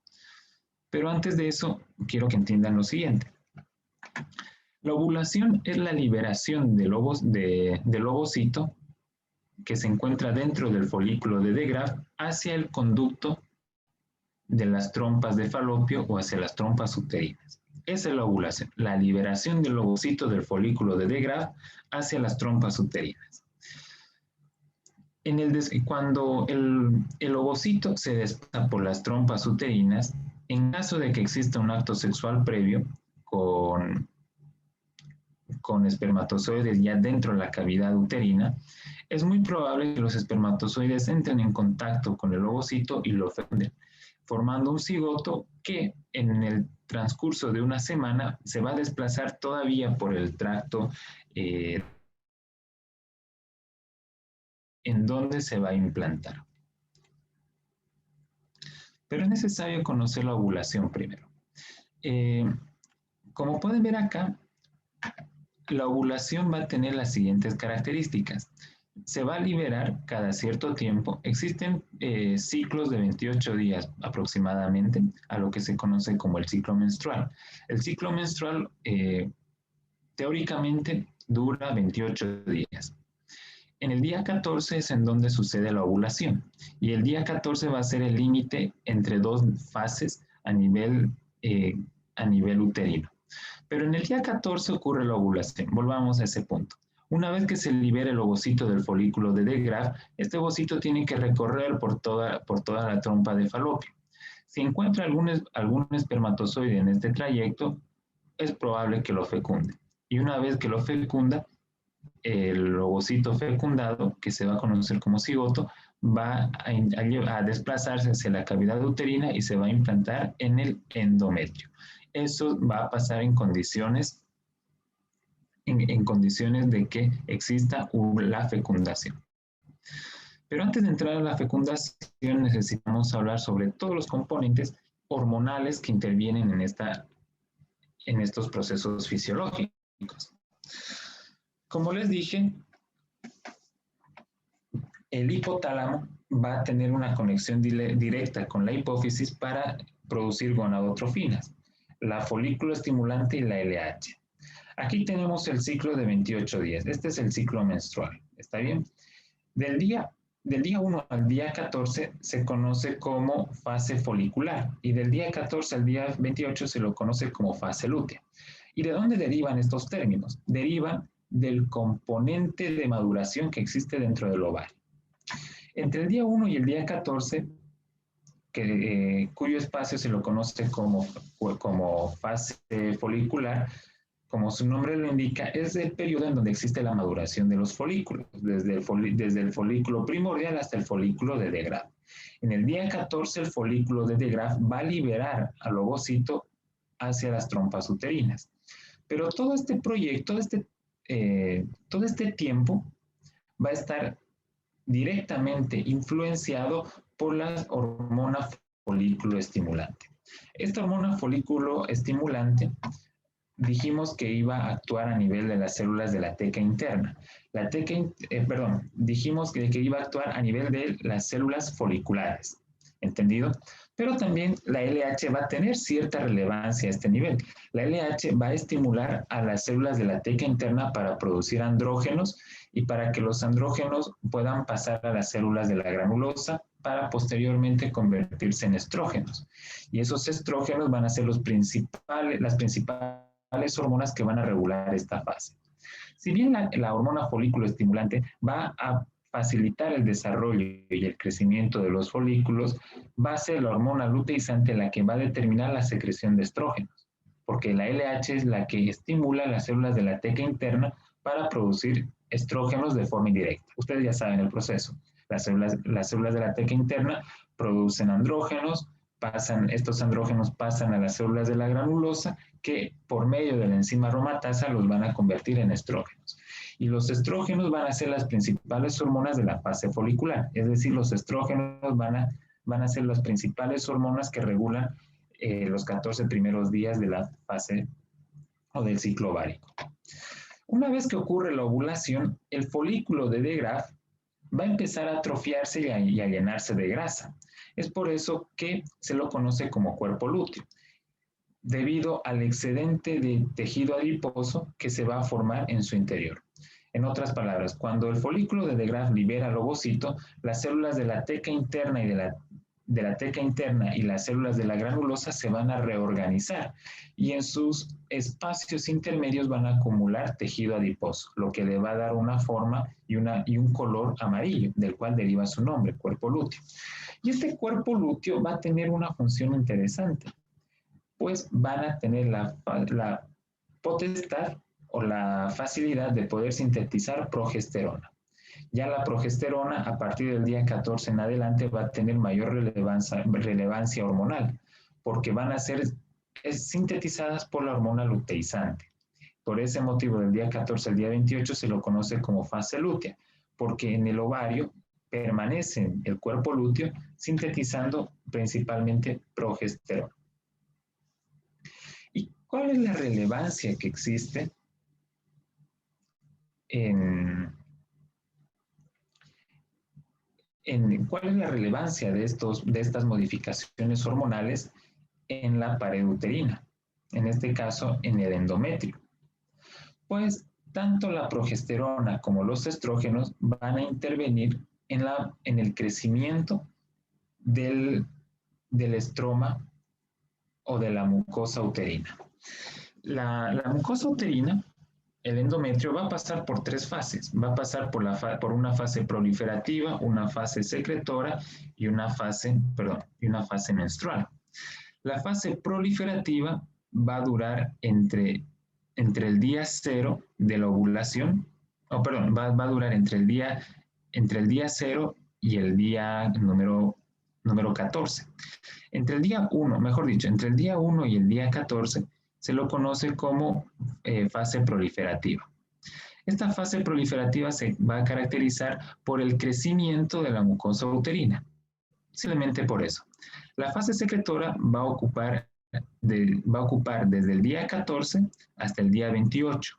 Pero antes de eso, quiero que entiendan lo siguiente. La ovulación es la liberación del ovocito que se encuentra dentro del folículo de De Graaf hacia el conducto de las trompas de Falopio o hacia las trompas uterinas. Esa es la ovulación, la liberación del ovocito del folículo de De Graaf hacia las trompas uterinas. Cuando el ovocito se desplaza por las trompas uterinas, en caso de que exista un acto sexual previo con espermatozoides ya dentro de la cavidad uterina, es muy probable que los espermatozoides entren en contacto con el ovocito y lo fecunden, formando un cigoto que en el transcurso de una semana se va a desplazar todavía por el tracto en donde se va a implantar. Pero es necesario conocer la ovulación primero. Como pueden ver acá, la ovulación va a tener las siguientes características. Se va a liberar cada cierto tiempo. Existen ciclos de 28 días aproximadamente, a lo que se conoce como el ciclo menstrual. El ciclo menstrual teóricamente dura 28 días. En el día 14 es en donde sucede la ovulación y el día 14 va a ser el límite entre dos fases a nivel uterino. Pero en el día 14 ocurre la ovulación. Volvamos a ese punto. Una vez que se libera el ovocito del folículo de De Graaf, este ovocito tiene que recorrer por toda la trompa de Falopio. Si encuentra algún espermatozoide en este trayecto, es probable que lo fecunde. Y una vez que lo fecunda, el ovocito fecundado, que se va a conocer como cigoto, va a desplazarse hacia la cavidad uterina y se va a implantar en el endometrio. Eso va a pasar en condiciones de que exista la fecundación. Pero antes de entrar a la fecundación necesitamos hablar sobre todos los componentes hormonales que intervienen en estos procesos fisiológicos. Como les dije, el hipotálamo va a tener una conexión directa con la hipófisis para producir gonadotrofinas, la folículo estimulante y la LH. Aquí tenemos el ciclo de 28 días. Este es el ciclo menstrual. ¿Está bien? Del día 1 al día 14 se conoce como fase folicular y del día 14 al día 28 se lo conoce como fase lútea. ¿Y de dónde derivan estos términos? Derivan del componente de maduración que existe dentro del ovario. Entre el día 1 y el día 14, cuyo espacio se lo conoce como fase folicular, como su nombre lo indica, es el periodo en donde existe la maduración de los folículos, desde el folículo primordial hasta el folículo de De Graaf. En el día 14, el folículo de De Graaf va a liberar al ovocito hacia las trompas uterinas. Pero todo este proyecto, todo este tiempo va a estar directamente influenciado por la hormona folículo estimulante. Esta hormona folículo estimulante dijimos que iba a actuar a nivel de las células de la teca interna. Dijimos que iba a actuar a nivel de las células foliculares. ¿Entendido? Pero también la LH va a tener cierta relevancia a este nivel. La LH va a estimular a las células de la teca interna para producir andrógenos y para que los andrógenos puedan pasar a las células de la granulosa para posteriormente convertirse en estrógenos. Y esos estrógenos van a ser las principales hormonas que van a regular esta fase. Si bien la hormona folículo estimulante va a facilitar el desarrollo y el crecimiento de los folículos, va a ser la hormona luteizante la que va a determinar la secreción de estrógenos, porque la LH es la que estimula las células de la teca interna para producir estrógenos de forma indirecta. Ustedes ya saben el proceso. Las células de la teca interna producen andrógenos, estos andrógenos pasan a las células de la granulosa que por medio de la enzima aromatasa los van a convertir en estrógenos. Y los estrógenos van a ser las principales hormonas de la fase folicular, es decir, los estrógenos van a ser las principales hormonas que regulan los 14 primeros días de la fase o del ciclo ovárico. Una vez que ocurre la ovulación, el folículo de De Graaf va a empezar a atrofiarse y a llenarse de grasa. Es por eso que se lo conoce como cuerpo lúteo, debido al excedente de tejido adiposo que se va a formar en su interior. En otras palabras, cuando el folículo de De Graaf libera al ovocito, las células de la teca interna y las células de la granulosa se van a reorganizar y en sus espacios intermedios van a acumular tejido adiposo, lo que le va a dar una forma y un color amarillo, del cual deriva su nombre, cuerpo lúteo. Y este cuerpo lúteo va a tener una función interesante, pues van a tener la potestad o la facilidad de poder sintetizar progesterona. Ya la progesterona, a partir del día 14 en adelante, va a tener mayor relevancia hormonal, porque van a ser sintetizadas por la hormona luteizante. Por ese motivo, del día 14 al día 28 se lo conoce como fase lútea, porque en el ovario permanece el cuerpo lúteo sintetizando principalmente progesterona. ¿Y cuál es la relevancia que existe cuál es la relevancia de estas modificaciones hormonales en la pared uterina? En este caso, en el endometrio. Pues tanto la progesterona como los estrógenos van a intervenir en el crecimiento del estroma o de la mucosa uterina. La mucosa uterina, el endometrio, va a pasar por tres fases. Va a pasar por una fase proliferativa, una fase secretora y una fase menstrual. La fase proliferativa va a durar entre el día 0 de la ovulación, va a durar entre el día 0 y el día número 14. Entre el día 1, mejor dicho, entre el día 1 y el día 14 se lo conoce como fase proliferativa. Esta fase proliferativa se va a caracterizar por el crecimiento de la mucosa uterina. Simplemente por eso. La fase secretora va a ocupar desde el día 14 hasta el día 28.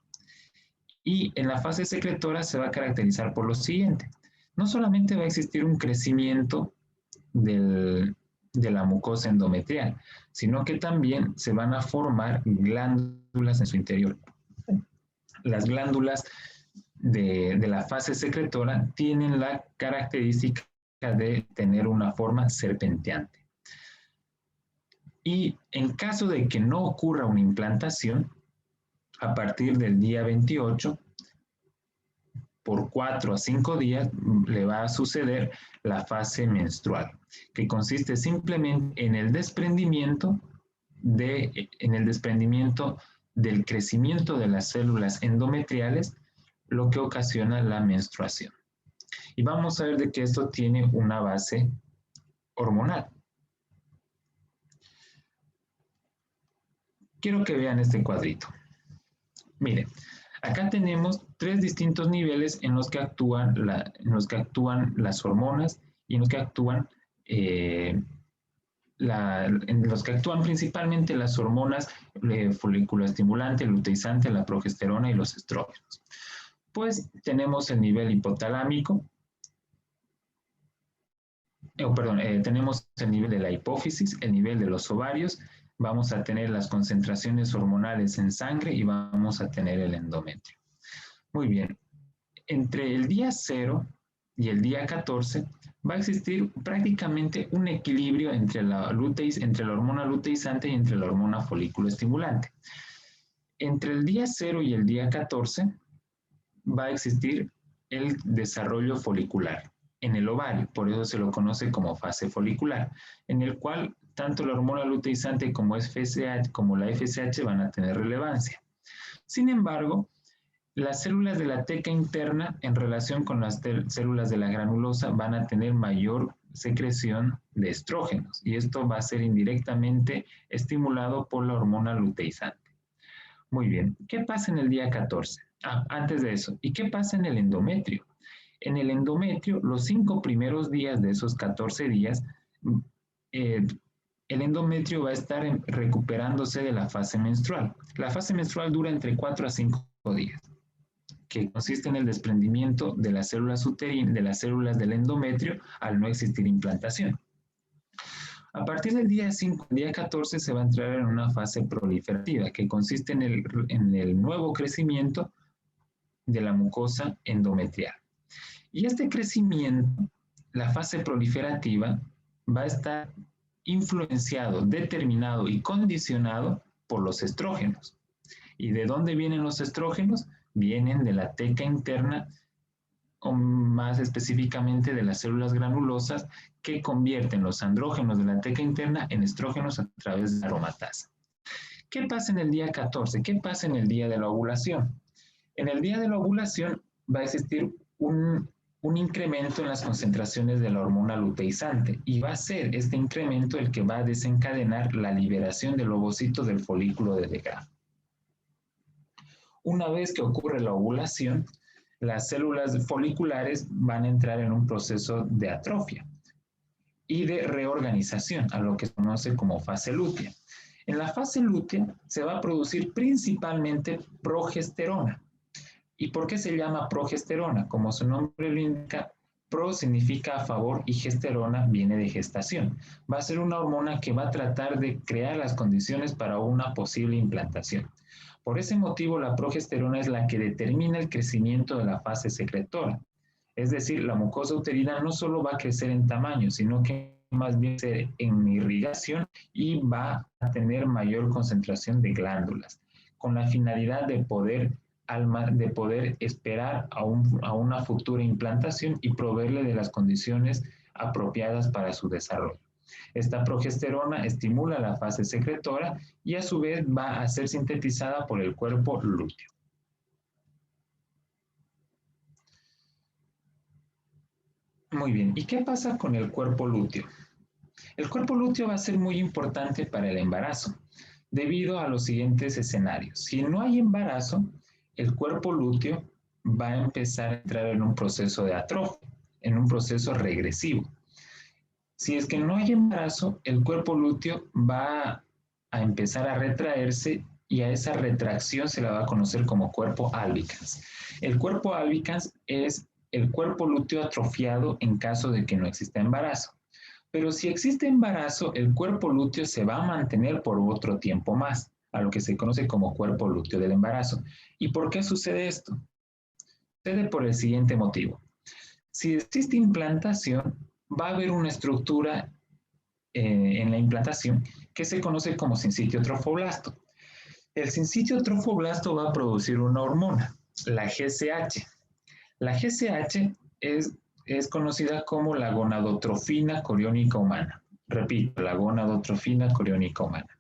Y en la fase secretora se va a caracterizar por lo siguiente. No solamente va a existir un crecimiento de la mucosa endometrial, sino que también se van a formar glándulas en su interior. Las glándulas de la fase secretora tienen la característica de tener una forma serpenteante. Y en caso de que no ocurra una implantación, a partir del día 28, por 4 a 5 días le va a suceder la fase menstrual, que consiste simplemente en el desprendimiento del crecimiento de las células endometriales, lo que ocasiona la menstruación. Y vamos a ver de que esto tiene una base hormonal. Quiero que vean este cuadrito. Miren, acá tenemos 3 distintos niveles en los que actúan las hormonas y en los que actúan principalmente las hormonas folículo estimulante, luteizante, la progesterona y los estrógenos. Pues tenemos el nivel hipotalámico, tenemos el nivel de la hipófisis, el nivel de los ovarios, vamos a tener las concentraciones hormonales en sangre y vamos a tener el endometrio. Muy bien, entre el día 0 y el día 14 va a existir prácticamente un equilibrio entre la hormona luteizante y entre la hormona folículo estimulante. Entre el día 0 y el día 14 va a existir el desarrollo folicular en el ovario, por eso se lo conoce como fase folicular, en el cual tanto la hormona luteizante como la FSH van a tener relevancia. Sin embargo, las células de la teca interna en relación con las células de la granulosa van a tener mayor secreción de estrógenos y esto va a ser indirectamente estimulado por la hormona luteizante. Muy bien, ¿qué pasa en el día 14? Antes de eso, ¿y qué pasa en el endometrio? En el endometrio, los 5 primeros días de esos 14 días, el endometrio va a estar recuperándose de la fase menstrual. La fase menstrual dura entre 4 a 5 días, que consiste en el desprendimiento de las células uterinas, de las células del endometrio, al no existir implantación. A partir del día 5, día 14, se va a entrar en una fase proliferativa, que consiste en el nuevo crecimiento de la mucosa endometrial. Y este crecimiento, la fase proliferativa, va a estar influenciado, determinado y condicionado por los estrógenos. ¿Y de dónde vienen los estrógenos? Vienen de la teca interna, o más específicamente de las células granulosas, que convierten los andrógenos de la teca interna en estrógenos a través de la aromatasa. ¿Qué pasa en el día 14? ¿Qué pasa en el día de la ovulación? En el día de la ovulación va a existir un incremento en las concentraciones de la hormona luteizante y va a ser este incremento el que va a desencadenar la liberación del ovocito del folículo de Degraf. Una vez que ocurre la ovulación, las células foliculares van a entrar en un proceso de atrofia y de reorganización, a lo que se conoce como fase lútea. En la fase lútea se va a producir principalmente progesterona. ¿Y por qué se llama progesterona? Como su nombre lo indica, pro significa a favor y gesterona viene de gestación. Va a ser una hormona que va a tratar de crear las condiciones para una posible implantación. Por ese motivo, la progesterona es la que determina el crecimiento de la fase secretora. Es decir, la mucosa uterina no solo va a crecer en tamaño, sino que más bien en irrigación y va a tener mayor concentración de glándulas, con la finalidad de poder esperar a una futura implantación y proveerle de las condiciones apropiadas para su desarrollo. Esta progesterona estimula la fase secretora y a su vez va a ser sintetizada por el cuerpo lúteo. Muy bien, ¿y qué pasa con el cuerpo lúteo? El cuerpo lúteo va a ser muy importante para el embarazo, debido a los siguientes escenarios. Si no hay embarazo, el cuerpo lúteo va a empezar a entrar en un proceso de atrofia, en un proceso regresivo. Si es que no hay embarazo, el cuerpo lúteo va a empezar a retraerse y a esa retracción se la va a conocer como cuerpo albicans. El cuerpo albicans es el cuerpo lúteo atrofiado en caso de que no exista embarazo. Pero si existe embarazo, el cuerpo lúteo se va a mantener por otro tiempo más, a lo que se conoce como cuerpo lúteo del embarazo. ¿Y por qué sucede esto? Sucede por el siguiente motivo. Si existe implantación, va a haber una estructura en la implantación que se conoce como sincitio trofoblasto. El sincitio trofoblasto va a producir una hormona, la GCH. La GCH es conocida como la gonadotrofina coriónica humana. Repito, la gonadotrofina coriónica humana.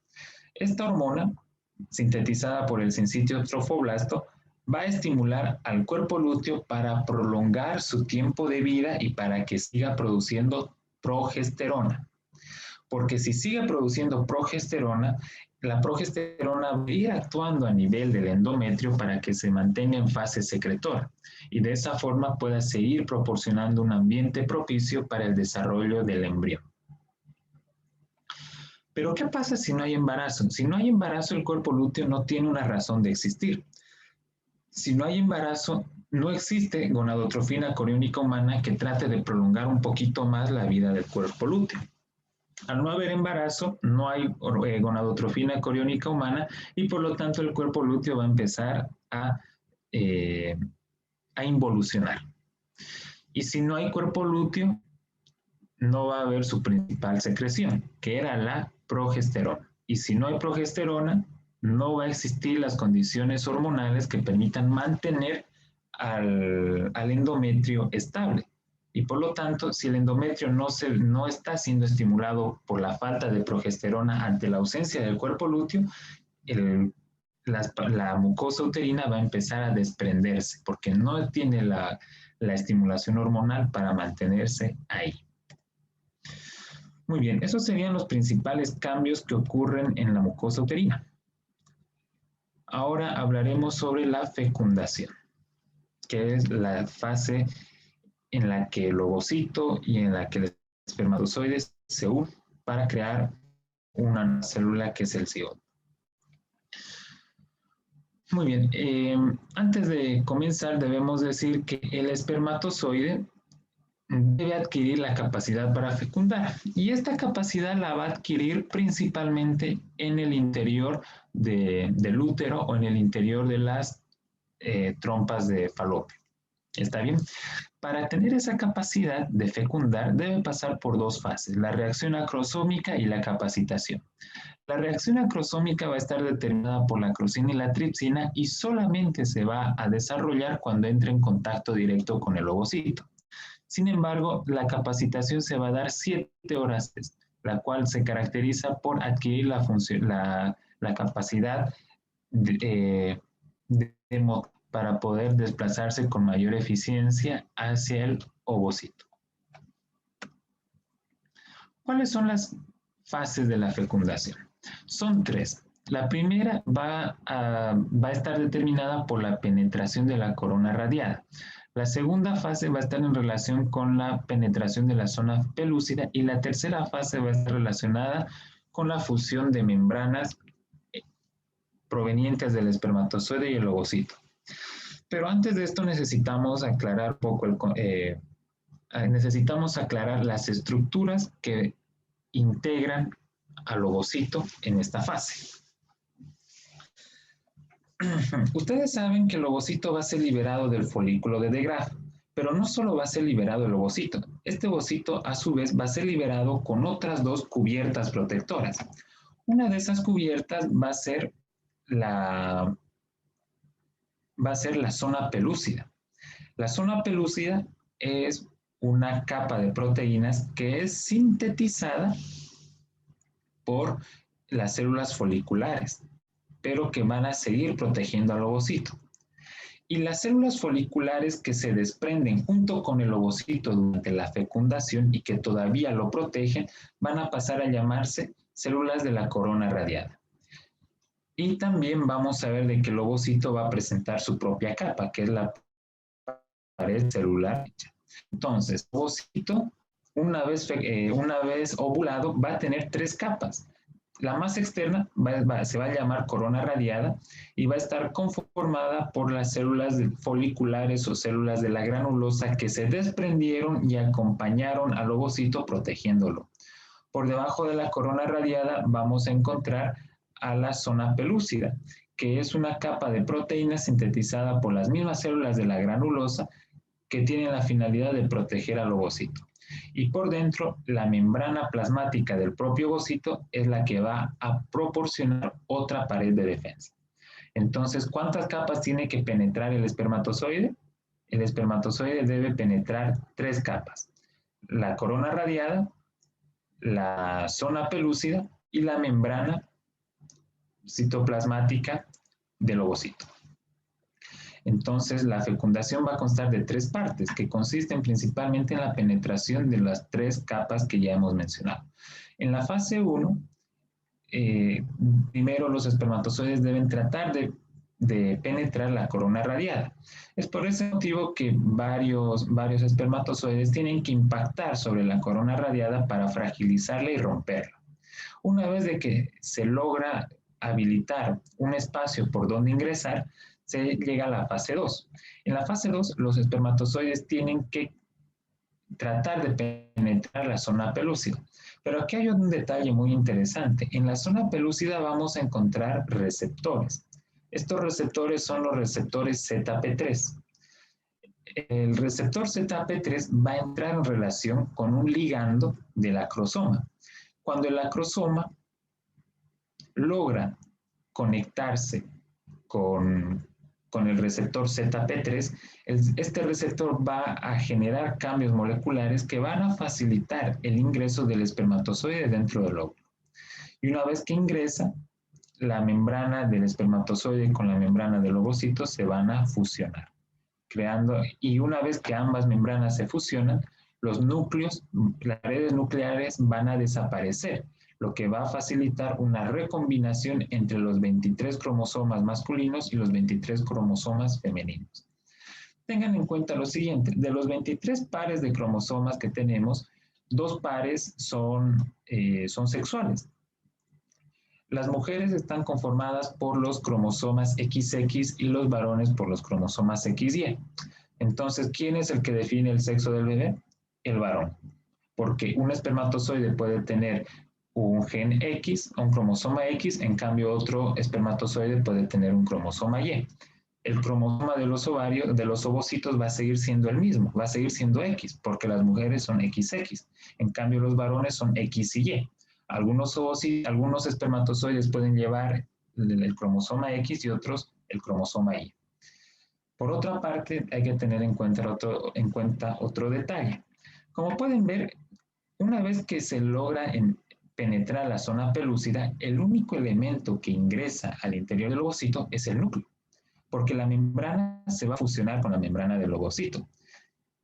Esta hormona, sintetizada por el sincitio trofoblasto, va a estimular al cuerpo lúteo para prolongar su tiempo de vida y para que siga produciendo progesterona. Porque si sigue produciendo progesterona, la progesterona va a ir actuando a nivel del endometrio para que se mantenga en fase secretora y de esa forma pueda seguir proporcionando un ambiente propicio para el desarrollo del embrión. Pero ¿qué pasa si no hay embarazo? Si no hay embarazo, el cuerpo lúteo no tiene una razón de existir. Si no hay embarazo, no existe gonadotrofina coriónica humana que trate de prolongar un poquito más la vida del cuerpo lúteo. Al no haber embarazo, no hay gonadotrofina coriónica humana y por lo tanto el cuerpo lúteo va a empezar a involucionar. Y si no hay cuerpo lúteo, no va a haber su principal secreción, que era la progesterona. Y si no hay progesterona, no va a existir las condiciones hormonales que permitan mantener al endometrio estable. Y por lo tanto, si el endometrio no está siendo estimulado por la falta de progesterona ante la ausencia del cuerpo lúteo, la mucosa uterina va a empezar a desprenderse porque no tiene la estimulación hormonal para mantenerse ahí. Muy bien, esos serían los principales cambios que ocurren en la mucosa uterina. Ahora hablaremos sobre la fecundación, que es la fase en la que el ovocito y en la que el espermatozoide se unen para crear una célula que es el cigoto. Muy bien, antes de comenzar debemos decir que el espermatozoide debe adquirir la capacidad para fecundar y esta capacidad la va a adquirir principalmente en el interior del útero o en el interior de las trompas de falopio. ¿Está bien? Para tener esa capacidad de fecundar debe pasar por dos fases, la reacción acrosómica y la capacitación. La reacción acrosómica va a estar determinada por la acrosina y la tripsina y solamente se va a desarrollar cuando entre en contacto directo con el ovocito. Sin embargo, la capacitación se va a dar 7 horas, la cual se caracteriza por adquirir la capacidad para poder desplazarse con mayor eficiencia hacia el ovocito. ¿Cuáles son las fases de la fecundación? Son 3. La primera va a estar determinada por la penetración de la corona radiada. La segunda fase va a estar en relación con la penetración de la zona pelúcida y la tercera fase va a estar relacionada con la fusión de membranas provenientes del espermatozoide y el ovocito. Pero antes de esto necesitamos aclarar necesitamos aclarar las estructuras que integran al ovocito en esta fase. Ustedes saben que el ovocito va a ser liberado del folículo de Degraaff, pero no solo va a ser liberado el ovocito. Este ovocito, a su vez, va a ser liberado con otras 2 cubiertas protectoras. Una de esas cubiertas va a ser la zona pelúcida. La zona pelúcida es una capa de proteínas que es sintetizada por las células foliculares, pero que van a seguir protegiendo al ovocito. Y las células foliculares que se desprenden junto con el ovocito durante la fecundación y que todavía lo protegen, van a pasar a llamarse células de la corona radiada. Y también vamos a ver de que el ovocito va a presentar su propia capa, que es la pared celular. Entonces, el ovocito, una vez ovulado, va a tener 3 capas. La más externa se va a llamar corona radiada y va a estar conformada por las células foliculares o células de la granulosa que se desprendieron y acompañaron al ovocito protegiéndolo. Por debajo de la corona radiada vamos a encontrar a la zona pelúcida, que es una capa de proteínas sintetizada por las mismas células de la granulosa que tienen la finalidad de proteger al ovocito. Y por dentro, la membrana plasmática del propio ovocito es la que va a proporcionar otra pared de defensa. Entonces, ¿cuántas capas tiene que penetrar el espermatozoide? El espermatozoide debe penetrar 3 capas. La corona radiada, la zona pelúcida y la membrana citoplasmática del ovocito. Entonces, la fecundación va a constar de 3 partes, que consisten principalmente en la penetración de las 3 capas que ya hemos mencionado. En la fase 1, primero los espermatozoides deben tratar de penetrar la corona radiada. Es por ese motivo que varios espermatozoides tienen que impactar sobre la corona radiada para fragilizarla y romperla. Una vez de que se logra habilitar un espacio por donde ingresar, se llega a la fase 2. En la fase 2, los espermatozoides tienen que tratar de penetrar la zona pelúcida. Pero aquí hay un detalle muy interesante. En la zona pelúcida vamos a encontrar receptores. Estos receptores son los receptores ZP3. El receptor ZP3 va a entrar en relación con un ligando del acrosoma. Cuando el acrosoma logra conectarse con el receptor ZP3, este receptor va a generar cambios moleculares que van a facilitar el ingreso del espermatozoide dentro del óvulo. Y una vez que ingresa, la membrana del espermatozoide con la membrana del ovocito se van a fusionar, y una vez que ambas membranas se fusionan, los núcleos, las redes nucleares van a desaparecer, lo que va a facilitar una recombinación entre los 23 cromosomas masculinos y los 23 cromosomas femeninos. Tengan en cuenta lo siguiente, de los 23 pares de cromosomas que tenemos, 2 pares son sexuales. Las mujeres están conformadas por los cromosomas XX y los varones por los cromosomas XY. Entonces, ¿quién es el que define el sexo del bebé? El varón. Porque un espermatozoide puede tener un gen X, un cromosoma X, en cambio otro espermatozoide puede tener un cromosoma Y. El cromosoma de los ovarios, de los ovocitos va a seguir siendo el mismo, va a seguir siendo X, porque las mujeres son XX, en cambio los varones son X y Y. Algunos espermatozoides pueden llevar el cromosoma X y otros el cromosoma Y. Por otra parte, hay que tener en cuenta otro detalle. Como pueden ver, una vez que se logra penetrar la zona pelúcida, el único elemento que ingresa al interior del ovocito es el núcleo, porque la membrana se va a fusionar con la membrana del ovocito.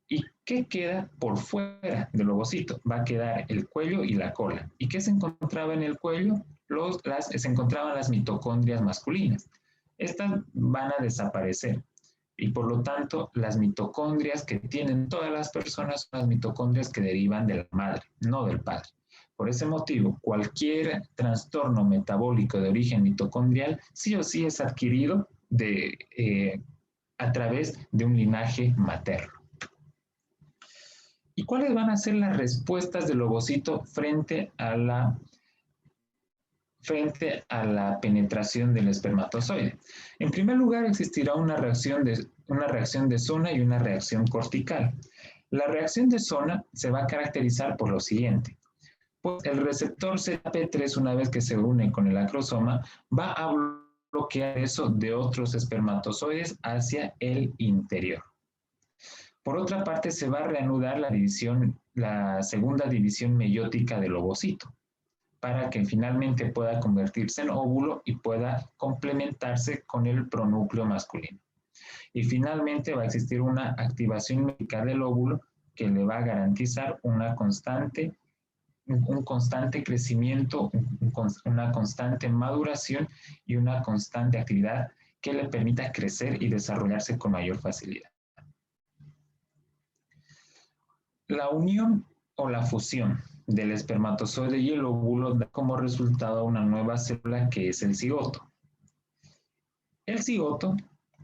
¿Y qué queda por fuera del ovocito? Va a quedar el cuello y la cola. ¿Y qué se encontraba en el cuello? Se encontraban las mitocondrias masculinas. Estas van a desaparecer. Y por lo tanto, las mitocondrias que tienen todas las personas son las mitocondrias que derivan de la madre, no del padre. Por ese motivo, cualquier trastorno metabólico de origen mitocondrial sí o sí es adquirido a través de un linaje materno. ¿Y cuáles van a ser las respuestas del ovocito frente a la penetración del espermatozoide? En primer lugar, existirá una reacción de zona y una reacción cortical. La reacción de zona se va a caracterizar por lo siguiente. Pues el receptor ZP3, una vez que se une con el acrosoma, va a bloquear eso de otros espermatozoides hacia el interior. Por otra parte, se va a reanudar la segunda división meiótica del ovocito, para que finalmente pueda convertirse en óvulo y pueda complementarse con el pronúcleo masculino. Y finalmente va a existir una activación mecánica del óvulo que le va a garantizar un constante crecimiento, una constante maduración y una constante actividad que le permita crecer y desarrollarse con mayor facilidad. La unión o la fusión del espermatozoide y el óvulo da como resultado una nueva célula que es el cigoto. El cigoto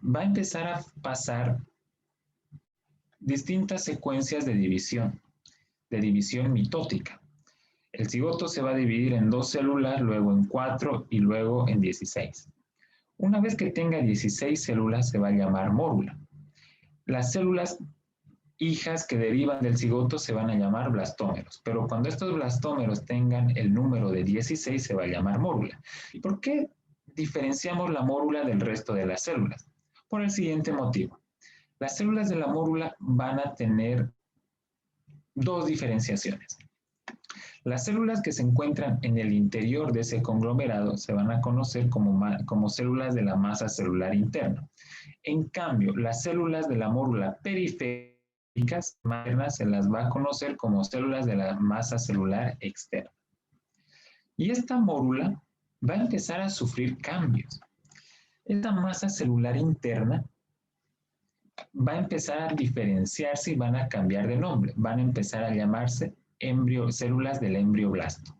va a empezar a pasar distintas secuencias de división mitótica. El cigoto se va a dividir en 2 células, luego en 4 y luego en 16. Una vez que tenga 16 células se va a llamar mórula. Las células hijas que derivan del cigoto se van a llamar blastómeros, pero cuando estos blastómeros tengan el número de 16 se va a llamar mórula. ¿Y por qué diferenciamos la mórula del resto de las células? Por el siguiente motivo. Las células de la mórula van a tener dos diferenciaciones. Las células que se encuentran en el interior de ese conglomerado se van a conocer como células de la masa celular interna. En cambio, las células de la mórula periféricas maternas se las va a conocer como células de la masa celular externa. Y esta mórula va a empezar a sufrir cambios. Esta masa celular interna va a empezar a diferenciarse y van a cambiar de nombre. Van a empezar a llamarse células del embrioblasto.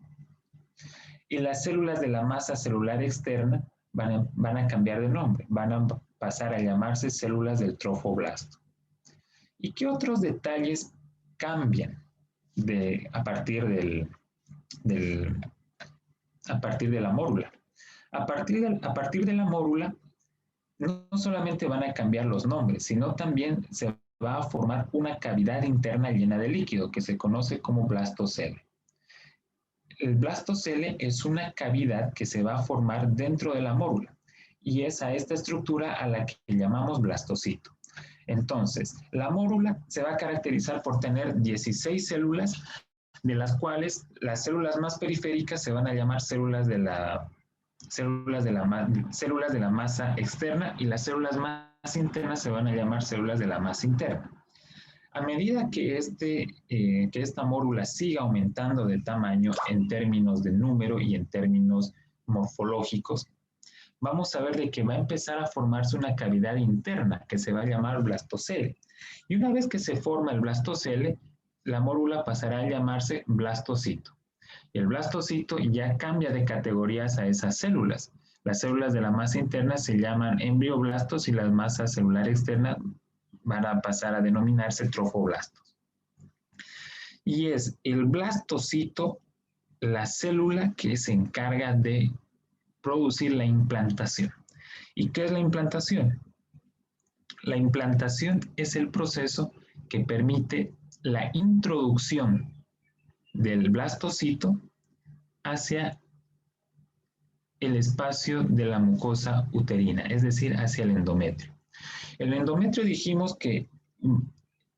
Y las células de la masa celular externa van a cambiar de nombre. Van a pasar a llamarse células del trofoblasto. ¿Y qué otros detalles cambian a partir de la mórula? A partir de la mórula, no solamente van a cambiar los nombres, sino también se va a formar una cavidad interna llena de líquido que se conoce como blastocele. El blastocele es una cavidad que se va a formar dentro de la mórula y es a esta estructura a la que llamamos blastocito. Entonces, la mórula se va a caracterizar por tener 16 células, de las cuales las células más periféricas se van a llamar células de la masa externa y las células más internas se van a llamar células de la masa interna. A medida que esta mórula siga aumentando de tamaño en términos de número y en términos morfológicos, vamos a ver de que va a empezar a formarse una cavidad interna que se va a llamar blastocele. Y una vez que se forma el blastocele, la mórula pasará a llamarse blastocito. Y el blastocito ya cambia de categorías a esas células. Las células de la masa interna se llaman embrioblastos y las masas celular externas van a pasar a denominarse trofoblastos. Y es el blastocito la célula que se encarga de producir la implantación. ¿Y qué es la implantación? La implantación es el proceso que permite la introducción del blastocito hacia el espacio de la mucosa uterina, es decir, hacia el endometrio. El endometrio dijimos que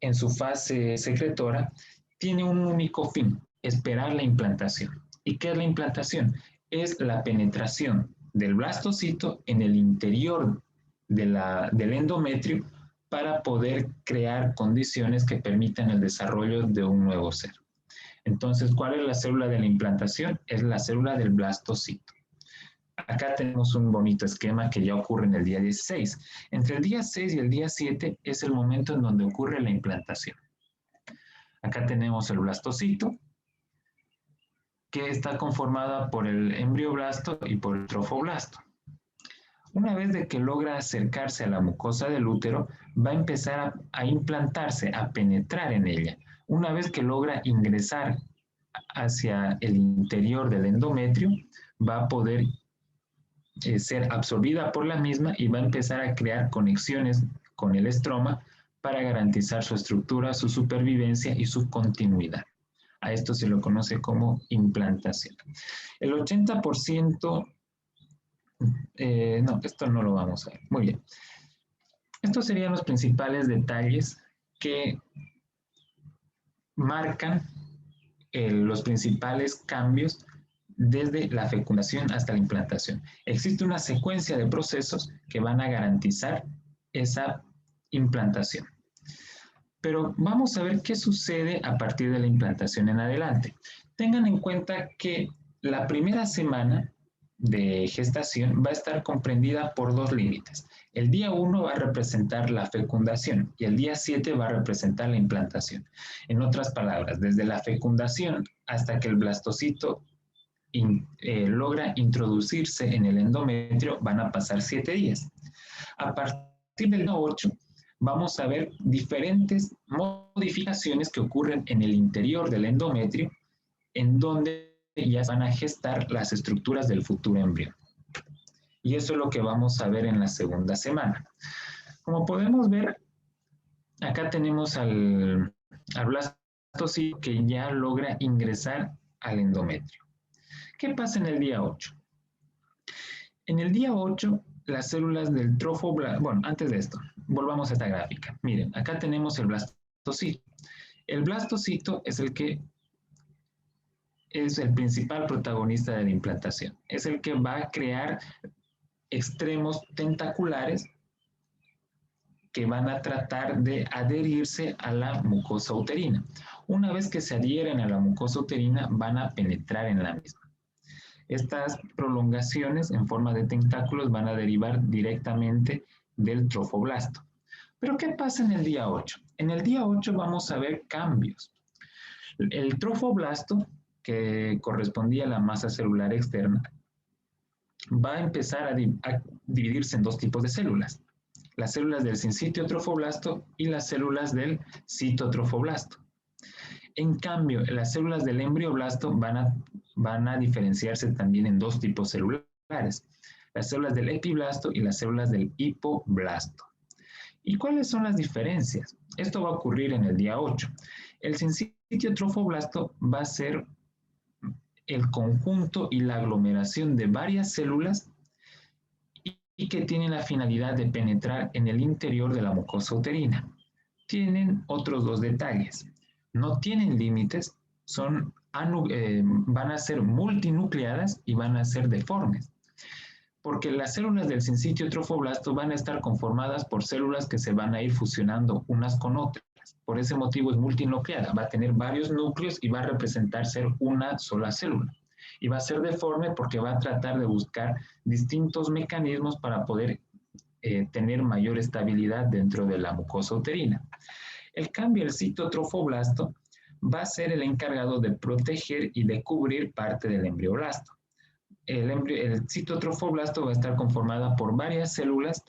en su fase secretora tiene un único fin, esperar la implantación. ¿Y qué es la implantación? Es la penetración del blastocito en el interior del endometrio para poder crear condiciones que permitan el desarrollo de un nuevo ser. Entonces, ¿cuál es la célula de la implantación? Es la célula del blastocito. Acá tenemos un bonito esquema que ya ocurre en el día 16. Entre el día 6 y el día 7 es el momento en donde ocurre la implantación. Acá tenemos el blastocito, que está conformada por el embrioblasto y por el trofoblasto. Una vez de que logra acercarse a la mucosa del útero, va a empezar a implantarse, a penetrar en ella. Una vez que logra ingresar hacia el interior del endometrio, va a poder ser absorbida por la misma y va a empezar a crear conexiones con el estroma para garantizar su estructura, su supervivencia y su continuidad. A esto se lo conoce como implantación. El 80%, no, esto no lo vamos a ver. Muy bien. Estos serían los principales detalles que marcan los principales cambios desde la fecundación hasta la implantación. Existe una secuencia de procesos que van a garantizar esa implantación. Pero vamos a ver qué sucede a partir de la implantación en adelante. Tengan en cuenta que la primera semana de gestación va a estar comprendida por dos límites. El día 1 va a representar la fecundación y el día 7 va a representar la implantación. En otras palabras, desde la fecundación hasta que el blastocito logra introducirse en el endometrio van a pasar 7 días. A partir del día 8 vamos a ver diferentes modificaciones que ocurren en el interior del endometrio, en donde ya van a gestar las estructuras del futuro embrión. Y eso es lo que vamos a ver en la segunda semana. Como podemos ver, acá tenemos al blastocito que ya logra ingresar al endometrio. ¿Qué pasa en el día 8? En el día 8, las células del trofoblasto, bueno, antes de esto, volvamos a esta gráfica. Miren, acá tenemos el blastocito. El blastocito es el que es el principal protagonista de la implantación. Es el que va a crear extremos tentaculares que van a tratar de adherirse a la mucosa uterina. Una vez que se adhieren a la mucosa uterina, van a penetrar en la misma. Estas prolongaciones en forma de tentáculos van a derivar directamente del trofoblasto. ¿Pero qué pasa en el día 8? En el día 8 vamos a ver cambios. El trofoblasto, que correspondía a la masa celular externa, va a empezar a dividirse en dos tipos de células. Las células del sincitio trofoblasto y las células del citotrofoblasto. En cambio, las células del embrioblasto van a diferenciarse también en dos tipos celulares, las células del epiblasto y las células del hipoblasto. ¿Y cuáles son las diferencias? Esto va a ocurrir en el día 8. El sincitio trofoblasto va a ser el conjunto y la aglomeración de varias células y que tienen la finalidad de penetrar en el interior de la mucosa uterina. Tienen otros dos detalles. No tienen límites, van a ser multinucleadas y van a ser deformes. Porque las células del sincitio trofoblasto van a estar conformadas por células que se van a ir fusionando unas con otras. Por ese motivo es multinucleada, va a tener varios núcleos y va a representar ser una sola célula. Y va a ser deforme porque va a tratar de buscar distintos mecanismos para poder tener mayor estabilidad dentro de la mucosa uterina. El cambio, el citotrofoblasto va a ser el encargado de proteger y de cubrir parte del embrioblasto. El citotrofoblasto va a estar conformada por varias células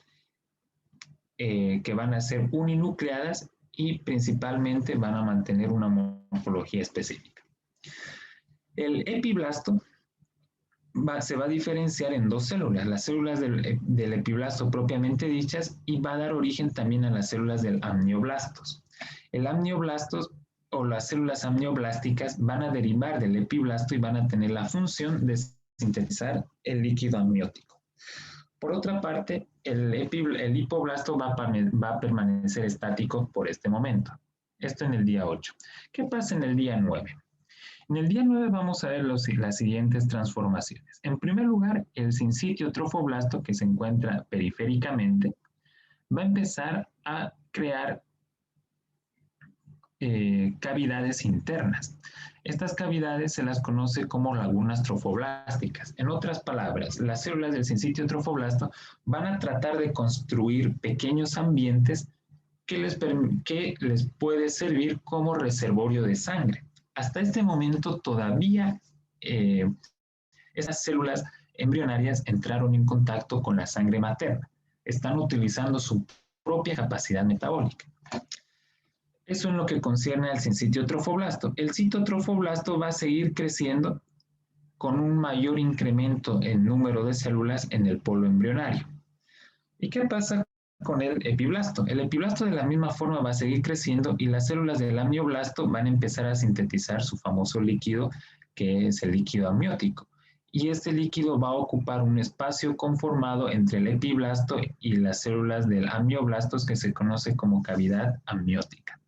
que van a ser uninucleadas y principalmente van a mantener una morfología específica. El epiblasto se va a diferenciar en dos células, las células del epiblasto propiamente dichas, y va a dar origen también a las células del amnioblastos. El amnioblastos o las células amnioblásticas van a derivar del epiblasto y van a tener la función de sintetizar el líquido amniótico. Por otra parte, el hipoblasto va a permanecer estático por este momento. Esto en el día 8. ¿Qué pasa en el día 9? En el día 9 vamos a ver las siguientes transformaciones. En primer lugar, el sincitio trofoblasto, que se encuentra periféricamente, va a empezar a crear cavidades internas. Estas cavidades se las conoce como lagunas trofoblásticas. En otras palabras, las células del sincitio trofoblasto van a tratar de construir pequeños ambientes que les puede servir como reservorio de sangre. Hasta este momento todavía esas células embrionarias entraron en contacto con la sangre materna. Están utilizando su propia capacidad metabólica. Eso en lo que concierne al sincitio trofoblasto. El citotrofoblasto va a seguir creciendo con un mayor incremento en número de células en el polo embrionario. ¿Y qué pasa con el epiblasto? El epiblasto de la misma forma va a seguir creciendo y las células del amnioblasto van a empezar a sintetizar su famoso líquido, que es el líquido amniótico. Y este líquido va a ocupar un espacio conformado entre el epiblasto y las células del amnioblastos, que se conoce como cavidad amniótica.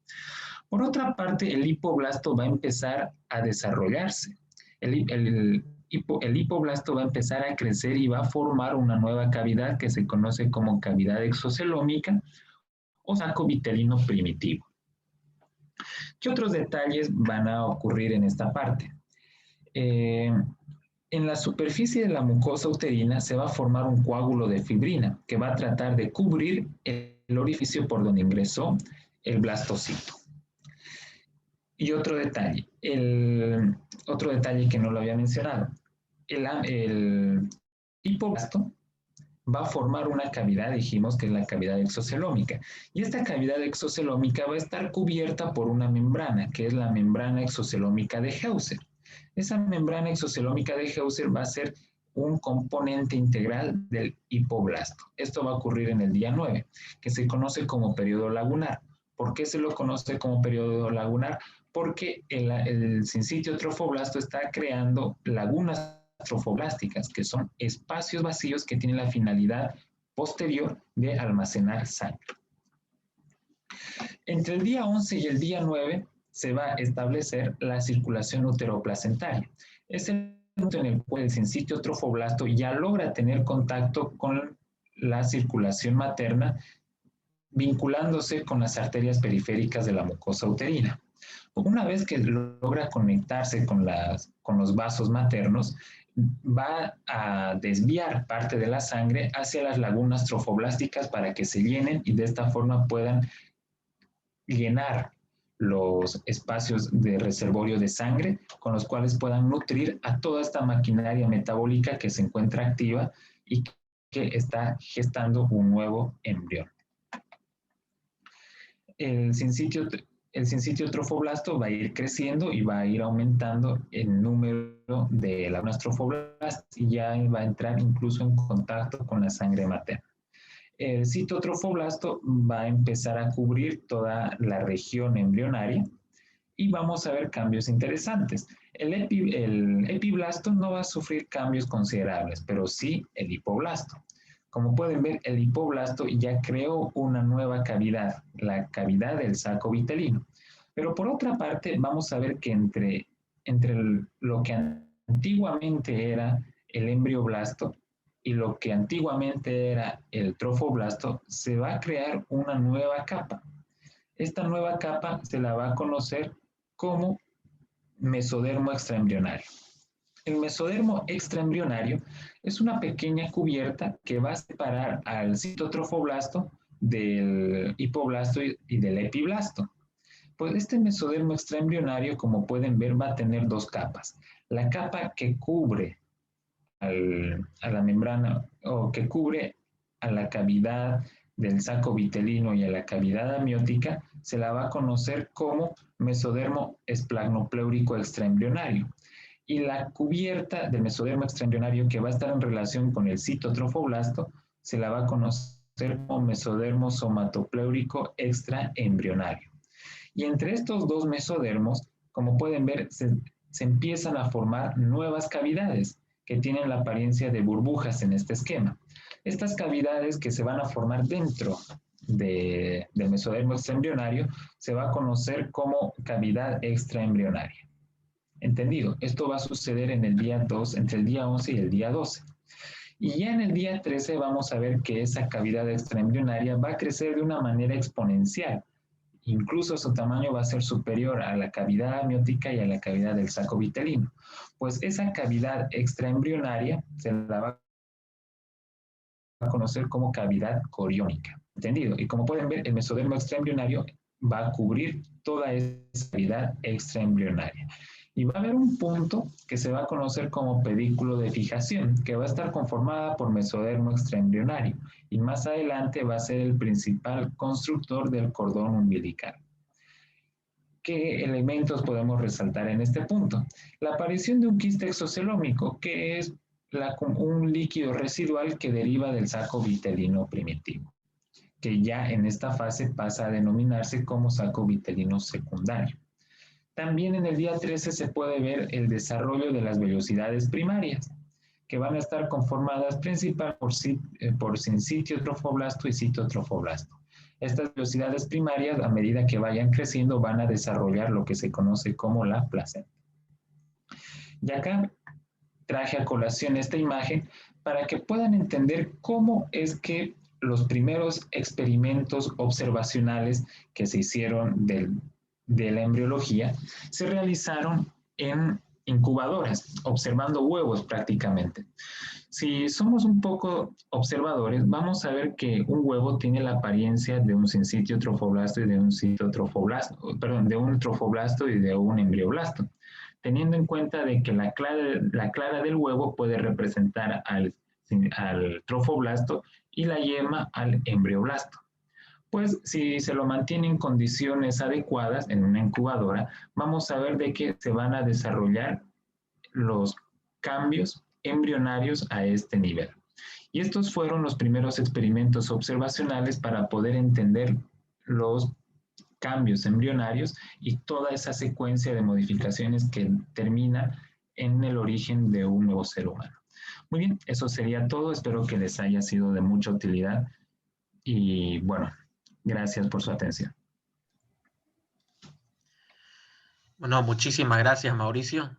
Por otra parte, el hipoblasto va a empezar a desarrollarse. El el hipoblasto va a empezar a crecer y va a formar una nueva cavidad que se conoce como cavidad exocelómica o saco vitelino primitivo. ¿Qué otros detalles van a ocurrir en esta parte? En la superficie de la mucosa uterina se va a formar un coágulo de fibrina que va a tratar de cubrir el orificio por donde ingresó el blastocito. Y otro detalle que no lo había mencionado, el hipoblasto va a formar una cavidad, dijimos que es la cavidad exocelómica, y esta cavidad exocelómica va a estar cubierta por una membrana, que es la membrana exocelómica de Heuser. Esa membrana exocelómica de Heuser va a ser un componente integral del hipoblasto. Esto va a ocurrir en el día 9, que se conoce como periodo lagunar. ¿Por qué se lo conoce como periodo lagunar? Porque el sincitio trofoblasto está creando lagunas trofoblásticas, que son espacios vacíos que tienen la finalidad posterior de almacenar sangre. Entre el día 11 y el día 9 se va a establecer la circulación uteroplacentaria. Es el momento en el cual el sincitio trofoblasto ya logra tener contacto con la circulación materna, vinculándose con las arterias periféricas de la mucosa uterina. Una vez que logra conectarse con los vasos maternos, va a desviar parte de la sangre hacia las lagunas trofoblásticas para que se llenen y de esta forma puedan llenar los espacios de reservorio de sangre con los cuales puedan nutrir a toda esta maquinaria metabólica que se encuentra activa y que está gestando un nuevo embrión. El sincitio trofoblasto va a ir creciendo y va a ir aumentando el número de lagunas trofoblastas y ya va a entrar incluso en contacto con la sangre materna. El citotrofoblasto va a empezar a cubrir toda la región embrionaria y vamos a ver cambios interesantes. El epiblasto no va a sufrir cambios considerables, pero sí el hipoblasto. Como pueden ver, el hipoblasto ya creó una nueva cavidad, la cavidad del saco vitelino. Pero por otra parte, vamos a ver que entre lo que antiguamente era el embrioblasto y lo que antiguamente era el trofoblasto, se va a crear una nueva capa. Esta nueva capa se la va a conocer como mesodermo extraembrionario. El mesodermo extraembrionario es una pequeña cubierta que va a separar al citotrofoblasto del hipoblasto y del epiblasto. Pues este mesodermo extraembrionario, como pueden ver, va a tener dos capas. La capa que cubre a la membrana o que cubre a la cavidad del saco vitelino y a la cavidad amniótica se la va a conocer como mesodermo esplagnopleúrico extraembrionario. Y la cubierta del mesodermo extraembrionario que va a estar en relación con el citotrofoblasto se la va a conocer como mesodermo somatopleúrico extraembrionario. Y entre estos dos mesodermos, como pueden ver, se empiezan a formar nuevas cavidades que tienen la apariencia de burbujas en este esquema. Estas cavidades que se van a formar dentro del mesodermo extraembrionario se va a conocer como cavidad extraembrionaria. ¿Entendido? Esto va a suceder en el día 2, entre el día 11 y el día 12. Y ya en el día 13 vamos a ver que esa cavidad extraembrionaria va a crecer de una manera exponencial. Incluso su tamaño va a ser superior a la cavidad amniótica y a la cavidad del saco vitelino. Pues esa cavidad extraembrionaria se la va a conocer como cavidad coriónica. ¿Entendido? Y como pueden ver, el mesodermo extraembrionario va a cubrir toda esa cavidad extraembrionaria. Y va a haber un punto que se va a conocer como pedículo de fijación, que va a estar conformada por mesodermo extraembrionario y más adelante va a ser el principal constructor del cordón umbilical. ¿Qué elementos podemos resaltar en este punto? La aparición de un quiste exocelómico, que es un líquido residual que deriva del saco vitelino primitivo, que ya en esta fase pasa a denominarse como saco vitelino secundario. También en el día 13 se puede ver el desarrollo de las vellosidades primarias, que van a estar conformadas principalmente por sincitio trofoblasto y citotrofoblasto. Estas vellosidades primarias, a medida que vayan creciendo, van a desarrollar lo que se conoce como la placenta. Y acá traje a colación esta imagen para que puedan entender cómo es que los primeros experimentos observacionales que se hicieron de la embriología se realizaron en incubadoras, observando huevos prácticamente. Si somos un poco observadores, vamos a ver que un huevo tiene la apariencia de un sincitio trofoblasto y de un citotrofoblasto, perdón, de un trofoblasto y de un embrioblasto, teniendo en cuenta de que la clara del huevo puede representar al trofoblasto y la yema al embrioblasto. Pues si se lo mantiene en condiciones adecuadas en una incubadora, vamos a ver de que se van a desarrollar los cambios embrionarios a este nivel. Y estos fueron los primeros experimentos observacionales para poder entender los cambios embrionarios y toda esa secuencia de modificaciones que termina en el origen de un nuevo ser humano. Muy bien, eso sería todo. Espero que les haya sido de mucha utilidad y bueno, gracias por su atención. Bueno, muchísimas gracias, Mauricio,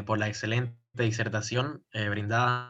por la excelente disertación brindada